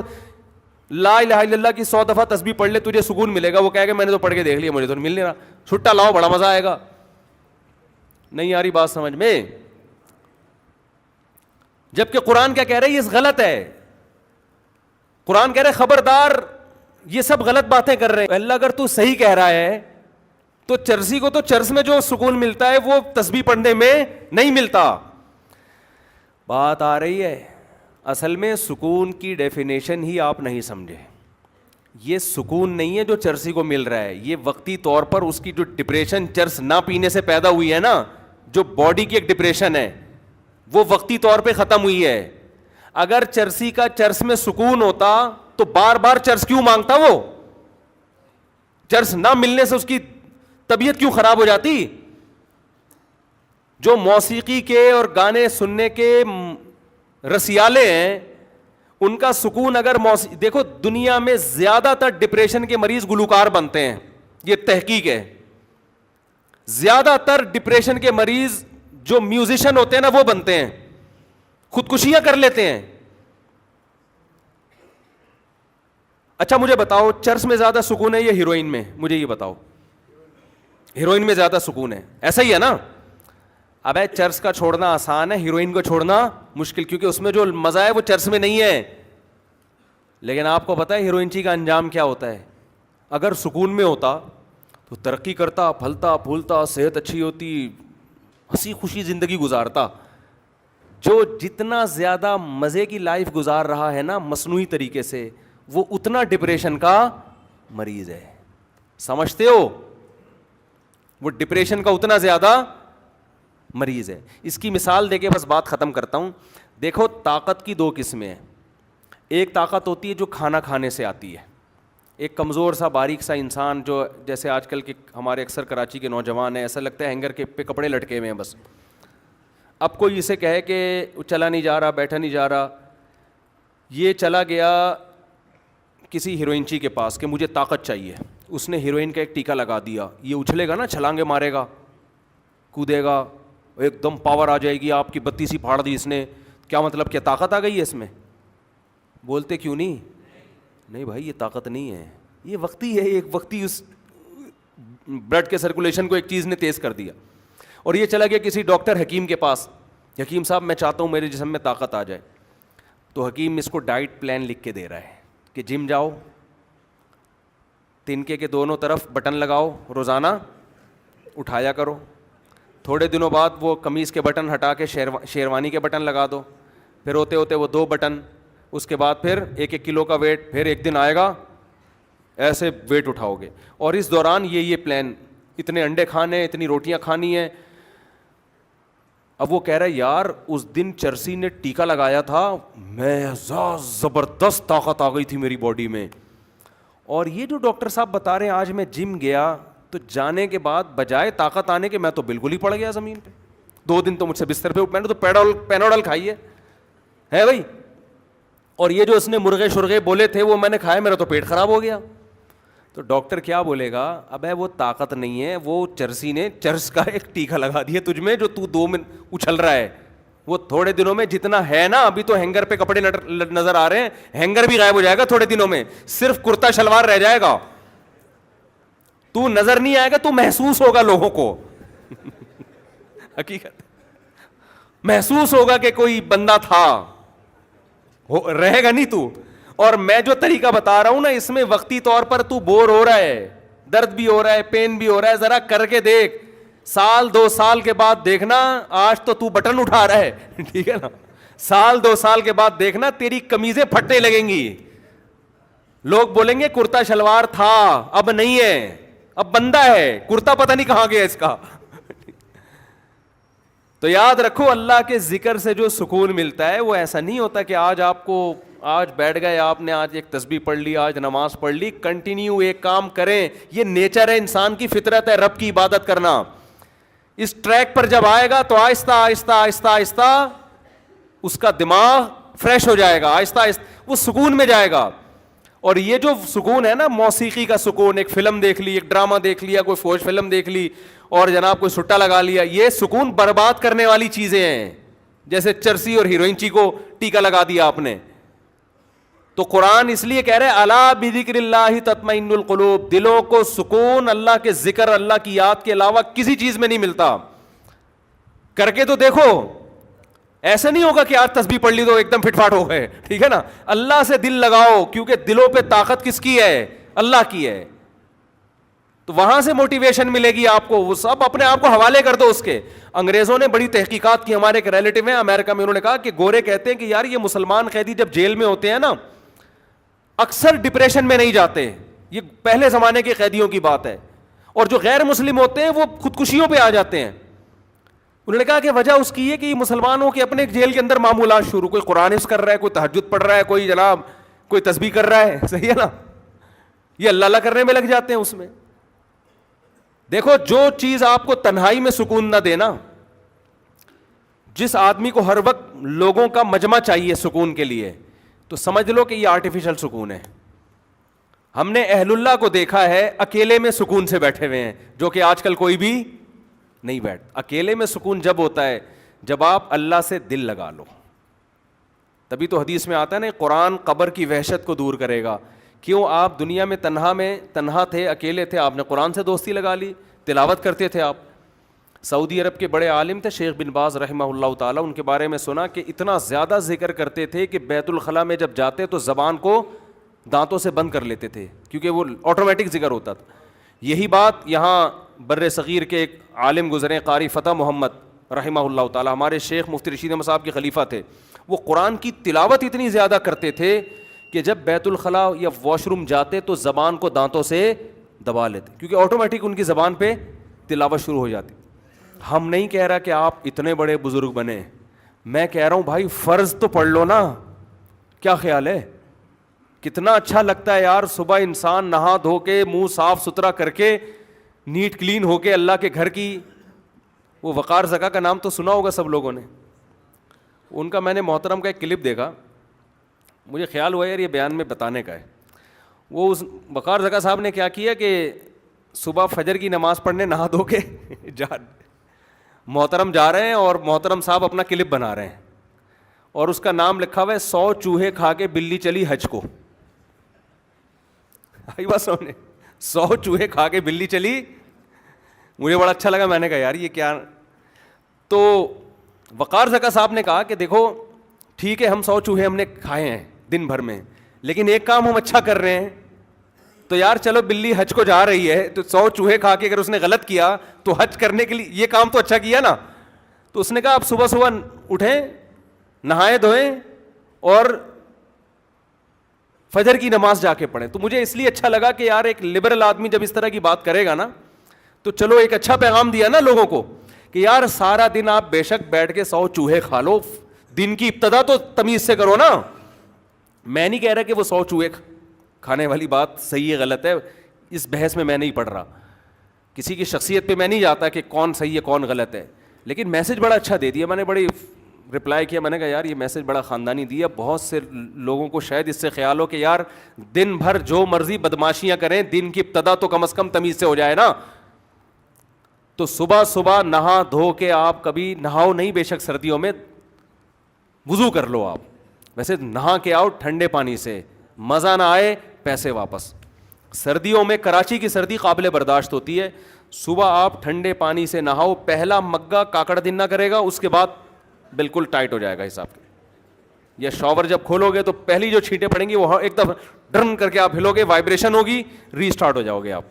لا الہ الا اللہ کی 100 دفعہ تسبیح پڑھ لے, تجھے سکون ملے گا. وہ کہے گا میں نے تو پڑھ کے دیکھ لیا, مجھے تو مل نہیں رہا. چھٹا لاؤ, بڑا مزہ آئے گا. نہیں آ رہی بات سمجھ میں؟ جبکہ قرآن کیا کہہ رہا ہے, یہ غلط ہے. قرآن کہہ رہا ہے خبردار یہ سب غلط باتیں کر رہے ہیں. اللہ اگر تو صحیح کہہ رہا ہے تو چرسی کو تو چرس میں جو سکون ملتا ہے وہ تسبیح پڑھنے میں نہیں ملتا. بات آ رہی ہے؟ اصل میں سکون کی ڈیفینیشن ہی آپ نہیں سمجھے. یہ سکون نہیں ہے جو چرسی کو مل رہا ہے, یہ وقتی طور پر اس کی جو ڈپریشن چرس نہ پینے سے پیدا ہوئی ہے نا, جو باڈی کی ایک ڈپریشن ہے, وہ وقتی طور پہ ختم ہوئی ہے. اگر چرسی کا چرس میں سکون ہوتا تو بار بار چرس کیوں مانگتا؟ وہ چرس نہ ملنے سے اس کی طبیعت کیوں خراب ہو جاتی؟ جو موسیقی کے اور گانے سننے کے رسیالے ہیں ان کا سکون اگر دیکھو دنیا میں زیادہ تر ڈپریشن کے مریض گلوکار بنتے ہیں, یہ تحقیق ہے. زیادہ تر ڈپریشن کے مریض جو میوزیشن ہوتے ہیں نا وہ بنتے ہیں, خودکشیاں کر لیتے ہیں. اچھا مجھے بتاؤ چرس میں زیادہ سکون ہے یا ہیروئن میں؟ مجھے یہ بتاؤ. ہیروئن میں زیادہ سکون ہے, ایسا ہی ہے نا؟ اب چرس کا چھوڑنا آسان ہے, ہیروئن کو چھوڑنا مشکل, کیونکہ اس میں جو مزہ ہے وہ چرس میں نہیں ہے. لیکن آپ کو پتا ہے ہیروئن چی کا انجام کیا ہوتا ہے؟ اگر سکون میں ہوتا تو ترقی کرتا, پھلتا پھولتا, صحت اچھی ہوتی, ہنسی خوشی زندگی گزارتا. جو جتنا زیادہ مزے کی لائف گزار رہا ہے نا مصنوعی طریقے سے, وہ اتنا ڈپریشن کا مریض ہے. سمجھتے ہو؟ وہ ڈپریشن کا اتنا زیادہ مریض ہے. اس کی مثال دے کے بس بات ختم کرتا ہوں. دیکھو طاقت کی 2 قسمیں ہیں. ایک طاقت ہوتی ہے جو کھانا کھانے سے آتی ہے. ایک کمزور سا باریک سا انسان جو جیسے آج کل کے ہمارے اکثر کراچی کے نوجوان ہیں, ایسا لگتا ہے ہینگر کے پہ کپڑے لٹکے ہوئے ہیں بس. اب کوئی اسے کہے کہ چلا نہیں جا رہا, بیٹھا نہیں جا رہا, یہ چلا گیا کسی ہیروئنچی کے پاس کہ مجھے طاقت چاہیے. اس نے ہیروئن کا ایک ٹیکا لگا دیا, یہ اچھلے گا نا, چھلانگے مارے گا, کودے گا, ایک دم پاور آ جائے گی, آپ کی بتی سی پھاڑ دی اس نے. کیا مطلب, کیا طاقت آ گئی ہے اس میں؟ بولتے کیوں نہیں؟ نہیں بھائی یہ طاقت نہیں ہے, یہ وقتی ہے, ایک وقتی اس بلڈ کے سرکولیشن کو ایک چیز نے تیز کر دیا. اور یہ چلا گیا کسی ڈاکٹر حکیم کے پاس, حکیم صاحب میں چاہتا ہوں میرے جسم میں طاقت آ جائے. تو حکیم اس کو ڈائٹ پلان لکھ کے دے رہا ہے کہ جم جاؤ, تنکے کے دونوں طرف بٹن لگاؤ, روزانہ اٹھایا کرو. تھوڑے دنوں بعد وہ قمیض کے بٹن ہٹا کے شیروانی کے بٹن لگا دو, پھر ہوتے ہوتے وہ 2 بٹن, اس کے بعد پھر 1-1 کلو کا ویٹ, پھر ایک دن آئے گا ایسے ویٹ اٹھاؤ گے. اور اس دوران یہ پلان, اتنے انڈے کھانے, اتنی روٹیاں کھانی ہیں. اب وہ کہہ رہا ہے یار اس دن چرسی نے ٹیکا لگایا تھا, میں زبردست طاقت آ گئی تھی میری باڈی میں. اور یہ جو ڈاکٹر صاحب بتا رہے ہیں آج میں جم گیا تو جانے کے بعد بجائے طاقت آنے کے میں تو بالکل ہی پڑ گیا زمین پہ. 2 دن تو مجھ سے بستر پہ, میں نے تو پینوڈل کھائی ہے بھائی. اور یہ جو اس نے مرغے شرغے بولے تھے وہ میں نے کھائے, میرا تو پیٹ خراب ہو گیا. تو ڈاکٹر کیا بولے گا, اب ہے وہ طاقت نہیں ہے, وہ چرسی نے چرس کا ایک ٹیکا لگا دیا تجھ میں جو تو 2 منٹ اچھل رہا ہے, وہ تھوڑے دنوں میں جتنا ہے نا, ابھی تو ہینگر پہ کپڑے نظر آ رہے ہیں, ہینگر بھی غائب ہو جائے گا تھوڑے دنوں میں, صرف کرتا شلوار رہ جائے گا. تو نظر نہیں آئے گا, تو محسوس ہوگا لوگوں کو حقیقت محسوس ہوگا کہ کوئی بندہ تھا, رہے گا نہیں تو. اور میں جو طریقہ بتا رہا ہوں نا, اس میں وقتی طور پر تو بور ہو رہا ہے, درد بھی ہو رہا ہے, پین بھی ہو رہا ہے, ذرا کر کے دیکھ, سال 2 سال کے بعد دیکھنا. آج تو بٹن اٹھا رہا ہے, ٹھیک ہے نا, سال 2 سال کے بعد دیکھنا تیری قمیضیں پھٹنے لگیں گی. لوگ بولیں گے کرتا شلوار تھا, اب نہیں ہے, اب بندہ ہے, کرتا پتہ نہیں کہاں گیا اس کا. تو یاد رکھو, اللہ کے ذکر سے جو سکون ملتا ہے وہ ایسا نہیں ہوتا کہ آج بیٹھ گئے آپ نے, آج ایک تسبیح پڑھ لی, آج نماز پڑھ لی, کنٹینیو ایک کام کریں. یہ نیچر ہے, انسان کی فطرت ہے رب کی عبادت کرنا. اس ٹریک پر جب آئے گا تو آہستہ آہستہ آہستہ آہستہ اس کا دماغ فریش ہو جائے گا, آہستہ آہستہ وہ سکون میں جائے گا. اور یہ جو سکون ہے نا, موسیقی کا سکون, ایک فلم دیکھ لی, ایک ڈرامہ دیکھ لیا, کوئی فوج فلم دیکھ لی, اور جناب کوئی سٹا لگا لیا, یہ سکون برباد کرنے والی چیزیں ہیں. جیسے چرسی اور ہیروئن کو ٹیکا لگا دیا آپ نے. تو قرآن اس لیے کہہ رہے الا بذکر اللہ تطمئن القلوب, دلوں کو سکون اللہ کے ذکر, اللہ کی یاد کے علاوہ کسی چیز میں نہیں ملتا. کر کے تو دیکھو, ایسا نہیں ہوگا کہ آج تسبیح پڑھ لی تو ایک دم فٹ فاٹ ہو گئے, ٹھیک ہے نا. اللہ سے دل لگاؤ, کیونکہ دلوں پہ طاقت کس کی ہے؟ اللہ کی ہے. تو وہاں سے موٹیویشن ملے گی آپ کو, وہ سب اپنے آپ کو حوالے کر دو اس کے. انگریزوں نے بڑی تحقیقات کی, ہمارے ایک ریلیٹو ہیں امریکہ میں, انہوں نے کہا کہ گورے کہتے ہیں کہ یار یہ مسلمان قیدی جب جیل میں ہوتے ہیں نا, اکثر ڈپریشن میں نہیں جاتے. یہ پہلے زمانے کے قیدیوں کی بات ہے. اور جو غیر مسلم ہوتے ہیں وہ خودکشیوں پہ آ جاتے ہیں. انہوں نے کہا کہ وجہ اس کی ہے کہ مسلمانوں کے اپنے جیل کے اندر معمولات شروع, کوئی قرآن حفظ کر رہا ہے, کوئی تہجد پڑھ رہا ہے, کوئی جناب کوئی تسبیح کر رہا ہے, صحیح ہے نا, یہ اللہ اللہ کرنے میں لگ جاتے ہیں اس میں. دیکھو, جو چیز آپ کو تنہائی میں سکون نہ دینا, جس آدمی کو ہر وقت لوگوں کا مجمع چاہیے سکون کے لیے, تو سمجھ لو کہ یہ آرٹیفیشل سکون ہے. ہم نے اہل اللہ کو دیکھا ہے اکیلے میں سکون سے بیٹھے ہوئے ہیں, جو کہ آج کل کوئی بھی نہیں بیٹھ. اکیلے میں سکون جب ہوتا ہے جب آپ اللہ سے دل لگا لو. تبھی تو حدیث میں آتا ہے نا, قرآن قبر کی وحشت کو دور کرے گا. کیوں؟ آپ دنیا میں تنہا تھے, اکیلے تھے, آپ نے قرآن سے دوستی لگا لی, تلاوت کرتے تھے آپ. سعودی عرب کے بڑے عالم تھے شیخ بن باز رحمہ اللہ تعالیٰ, ان کے بارے میں سنا کہ اتنا زیادہ ذکر کرتے تھے کہ بیت الخلاء میں جب جاتے تو زبان کو دانتوں سے بند کر لیتے تھے, کیونکہ وہ آٹومیٹک ذکر ہوتا تھا. یہی بات یہاں بر صغیر کے ایک عالم گزرے, قاری فتح محمد رحمہ اللہ تعالیٰ, ہمارے شیخ مفتی رشید احمد صاحب کے خلیفہ تھے. وہ قرآن کی تلاوت اتنی زیادہ کرتے تھے کہ جب بیت الخلاء یا واش روم جاتے تو زبان کو دانتوں سے دبا لیتے, کیونکہ آٹومیٹک ان کی زبان پہ تلاوت شروع ہو جاتی. ہم نہیں کہہ رہا کہ آپ اتنے بڑے بزرگ بنے, میں کہہ رہا ہوں بھائی فرض تو پڑھ لو نا. کیا خیال ہے؟ کتنا اچھا لگتا ہے یار, صبح انسان نہا دھو کے, منہ صاف ستھرا کر کے, نیٹ کلین ہو کے اللہ کے گھر کی, وہ وقار زکا کا نام تو سنا ہوگا سب لوگوں نے. ان کا میں نے محترم کا ایک کلپ دیکھا, مجھے خیال ہوا یار یہ بیان میں بتانے کا ہے. وہ اس وقار زکا صاحب نے کیا کیا کہ صبح فجر کی نماز پڑھنے نہا دھو کے محترم جا رہے ہیں, اور محترم صاحب اپنا کلپ بنا رہے ہیں, اور اس کا نام لکھا ہوا ہے 100 چوہے کھا کے بلی چلی حج کو. آئی بات سامنے, 100 چوہے کھا کے بلی چلی. مجھے بڑا اچھا لگا, میں نے کہا یار یہ کیا. تو وقار زکا صاحب نے کہا کہ دیکھو ٹھیک ہے, ہم 100 چوہے ہم نے کھائے ہیں دن بھر میں, لیکن ایک کام ہم اچھا کر رہے ہیں. تو یار چلو بلی حج کو جا رہی ہے, تو 100 چوہے کھا کے اگر اس نے غلط کیا تو حج کرنے کے لیے یہ کام تو اچھا کیا نا. تو اس نے کہا آپ صبح صبح اٹھیں, نہائے دھوئیں, اور فجر کی نماز جا کے پڑھیں. تو مجھے اس لیے اچھا لگا کہ یار ایک لبرل آدمی جب اس طرح کی بات کرے گا نا, تو چلو ایک اچھا پیغام دیا نا لوگوں کو کہ یار سارا دن آپ بے شک بیٹھ کے 100 چوہے کھا لو, دن کی ابتدا تو تمیز سے کرو نا. میں نہیں کہہ رہا کہ وہ 100 چوہے کھانے والی بات صحیح ہے غلط ہے, اس بحث میں نہیں پڑھ رہا, کسی کی شخصیت پہ میں نہیں جاتا کہ کون صحیح ہے کون غلط ہے. لیکن میسج بڑا اچھا دے دیا, میں نے بڑی رپلائی کیا, میں نے کہا یار یہ میسج بڑا خاندانی دیا. بہت سے لوگوں کو شاید اس سے خیال ہو کہ یار دن بھر جو مرضی بدماشیاں کریں, دن کی ابتدا تو کم از کم تمیز سے ہو جائے نا. تو صبح صبح نہا دھو کے آپ کبھی نہاؤ نہیں, بے شک سردیوں میں وضو کر لو آپ, ویسے نہا کے آؤ ٹھنڈے پانی سے, مزہ نہ آئے پیسے واپس. سردیوں میں کراچی کی سردی قابل برداشت ہوتی ہے, صبح آپ ٹھنڈے پانی سے نہاؤ, پہلا مگا کاکڑ دن نہ کرے گا, اس کے بعد بالکل ٹائٹ ہو جائے گا حساب کے. یا شاور جب کھولو گے تو پہلی جو چھینٹیں پڑیں گی وہ ایک دفعہ ڈرن کر کے آپ ہلو گے, وائبریشن ہوگی, ری اسٹارٹ ہو جاؤ گے آپ,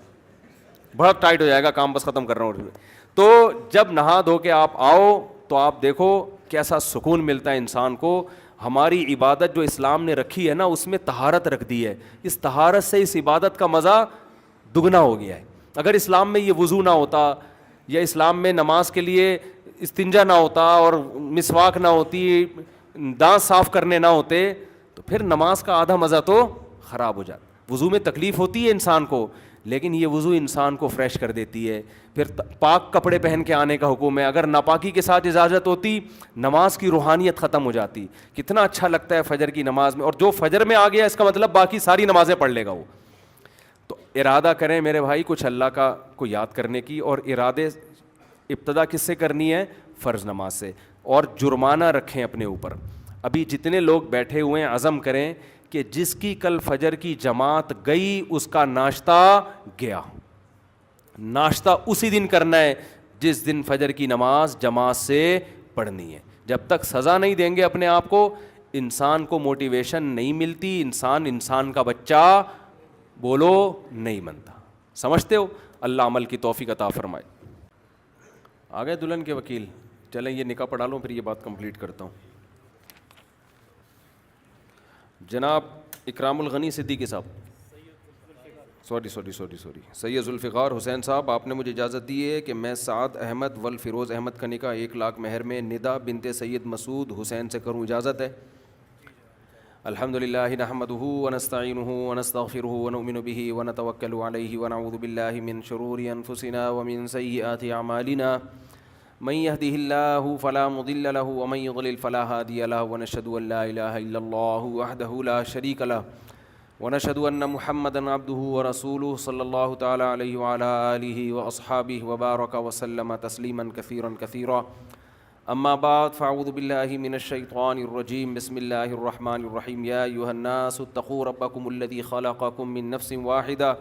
بڑا ٹائٹ ہو جائے گا کام, بس ختم کر رہا ہوں. تو جب نہا دھو کے آپ آؤ تو آپ دیکھو کیسا سکون ملتا ہے انسان کو. ہماری عبادت جو اسلام نے رکھی ہے نا, اس میں طہارت رکھ دی ہے, اس طہارت سے اس عبادت کا مزہ دگنا ہو گیا ہے. اگر اسلام میں یہ وضو نہ ہوتا, یا اسلام میں نماز کے لیے استنجا نہ ہوتا, اور مسواک نہ ہوتی, دانت صاف کرنے نہ ہوتے, تو پھر نماز کا آدھا مزہ تو خراب ہو جاتا. وضو میں تکلیف ہوتی ہے انسان کو, لیکن یہ وضو انسان کو فریش کر دیتی ہے. پھر پاک کپڑے پہن کے آنے کا حکم ہے, اگر ناپاکی کے ساتھ اجازت ہوتی نماز کی روحانیت ختم ہو جاتی. کتنا اچھا لگتا ہے فجر کی نماز میں, اور جو فجر میں آ گیا اس کا مطلب باقی ساری نمازیں پڑھ لے گا وہ. تو ارادہ کریں میرے بھائی کچھ اللہ کا کو یاد کرنے کی, اور ارادے ابتدا کس سے کرنی ہے؟ فرض نماز سے. اور جرمانہ رکھیں اپنے اوپر. ابھی جتنے لوگ بیٹھے ہوئے ہیں عزم کریں کہ جس کی کل فجر کی جماعت گئی اس کا ناشتہ گیا. ناشتہ اسی دن کرنا ہے جس دن فجر کی نماز جماعت سے پڑھنی ہے. جب تک سزا نہیں دیں گے اپنے آپ کو, انسان کو موٹیویشن نہیں ملتی, انسان کا بچہ بولو نہیں بنتا. سمجھتے ہو؟ اللہ عمل کی توفیق عطا فرمائے. آ گئے دلہن کے وکیل؟ چلیں یہ نکاح پڑھا لوں پھر یہ بات کمپلیٹ کرتا ہوں. جناب اکرام الغنی صدیقی صاحب, سید ذوالفقار حسین صاحب, آپ نے مجھے اجازت دی ہے کہ میں سعد احمد والفیروز احمد کا نکاح 1 لاکھ مہر میں ندا بنت سید مسعود حسین سے کروں, اجازت ہے؟ الحمدللہ نحمدہ ونستعینہ ونستغفرہ ونؤمن بہ ونتوکل علیہ ونعوذ باللہ من شرور انفسنا ومن سیئات اعمالنا من يهده الله فلا مضل له ومن يضلل فلا هادي له ونشهد ان لا اله الا الله وحده لا شريك له ونشهد ان محمدا عبده ورسوله صلى الله تعالى عليه وعلى اله واصحابه وبارك وسلم تسليما كثيرا كثيرا. اما بعد فاعوذ بالله من الشيطان الرجيم. بسم الله الرحمن الرحيم. يا ايها الناس اتقوا ربكم الذي خلقكم من نفس واحده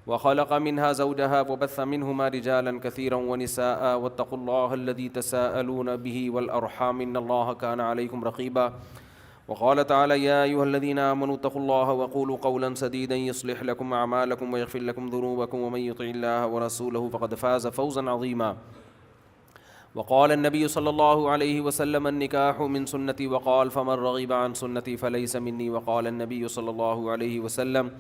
وخلق منها زوجها وبث منهما رجالا كثيرا ونساء واتقوا الله الذي تساءلون به والأرحام إن الله كان عليكم رقيبا. وقال تعالى يا أيها الذين آمنوا اتقوا الله وقولوا قولا سديدا يصلح لكم أعمالكم ويغفر لكم ذنوبكم ومن يطع الله ورسوله فقد فاز فوزا عظيما. وقال النبي صلى الله عليه وسلم النكاح من سنتي وقال فمن رغب عن سنتي فليس مني. وقال النبي صلى الله عليه وسلم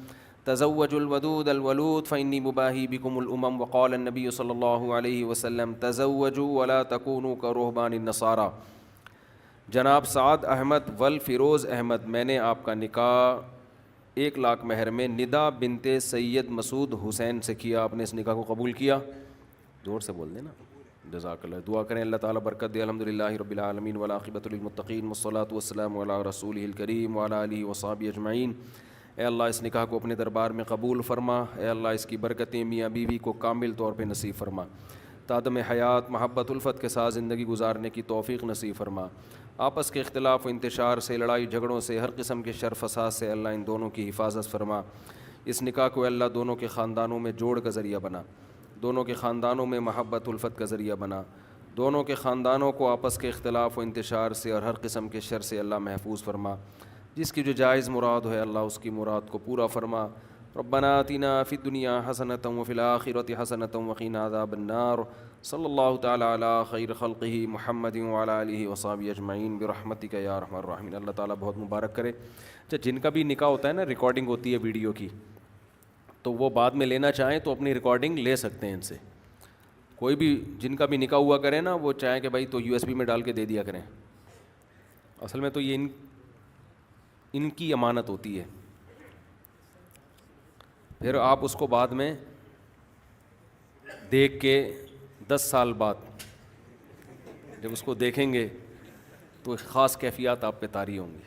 تزوجوا الودود الولود فإني مباهي بكم الأمم. وقال النبي صلى الله عليه وسلم تزوجوا ولا تكونوا كرهبان النصارى. جناب سعد احمد والفیروز احمد, میں نے آپ کا نکاح 1 لاکھ مہر میں ندا بنت سید مسعود حسین سے کیا. آپ نے اس نکاح کو قبول کیا؟ زور سے بول دیں نا. جزاک اللہ. دعا کریں اللہ تعالیٰ برکت دے. الحمدللہ رب العالمین والعاقبۃ للمتقین والصلاۃ والسلام علی رسولہ الکریم وعلی آلہ وصحبہ اجمعین. اے اللہ اس نکاح کو اپنے دربار میں قبول فرما. اے اللہ اس کی برکتیں میاں بیوی کو کامل طور پہ نصیب فرما. تادم حیات محبت الفت کے ساتھ زندگی گزارنے کی توفیق نصیب فرما. آپس کے اختلاف و انتشار سے, لڑائی جھگڑوں سے, ہر قسم کے شر فساد سے اللہ ان دونوں کی حفاظت فرما. اس نکاح کو اللہ دونوں کے خاندانوں میں جوڑ کا ذریعہ بنا, دونوں کے خاندانوں میں محبت الفت کا ذریعہ بنا, دونوں کے خاندانوں کو آپس کے اختلاف و انتشار سے اور ہر قسم کے شر سے اللہ محفوظ فرما. جس کی جو جائز مراد ہے اللہ اس کی مراد کو پورا فرما. ربنا آتنا فی الدنیا حسنۃ وفی الآخرۃ حسنۃ وقنا عذاب النار. صلی اللہ تعالیٰ علی خیر خلقہ محمد وعلی آلہ وصحبہ اجمعین برحمتک یا ارحم الراحمین. اللہ تعالیٰ بہت مبارک کرے. اچھا, جن کا بھی نکاح ہوتا ہے نا, ریکارڈنگ ہوتی ہے ویڈیو کی, تو وہ بعد میں لینا چاہیں تو اپنی ریکارڈنگ لے سکتے ہیں ان سے. کوئی بھی جن کا بھی نکاح ہوا کرے نا, وہ چاہیں کہ بھائی تو USB میں ڈال کے دے دیا کریں. اصل میں تو یہ ان کی امانت ہوتی ہے. پھر آپ اس کو بعد میں دیکھ کے 10 سال بعد جب اس کو دیکھیں گے تو خاص کیفیات آپ پہ طاری ہوں گی.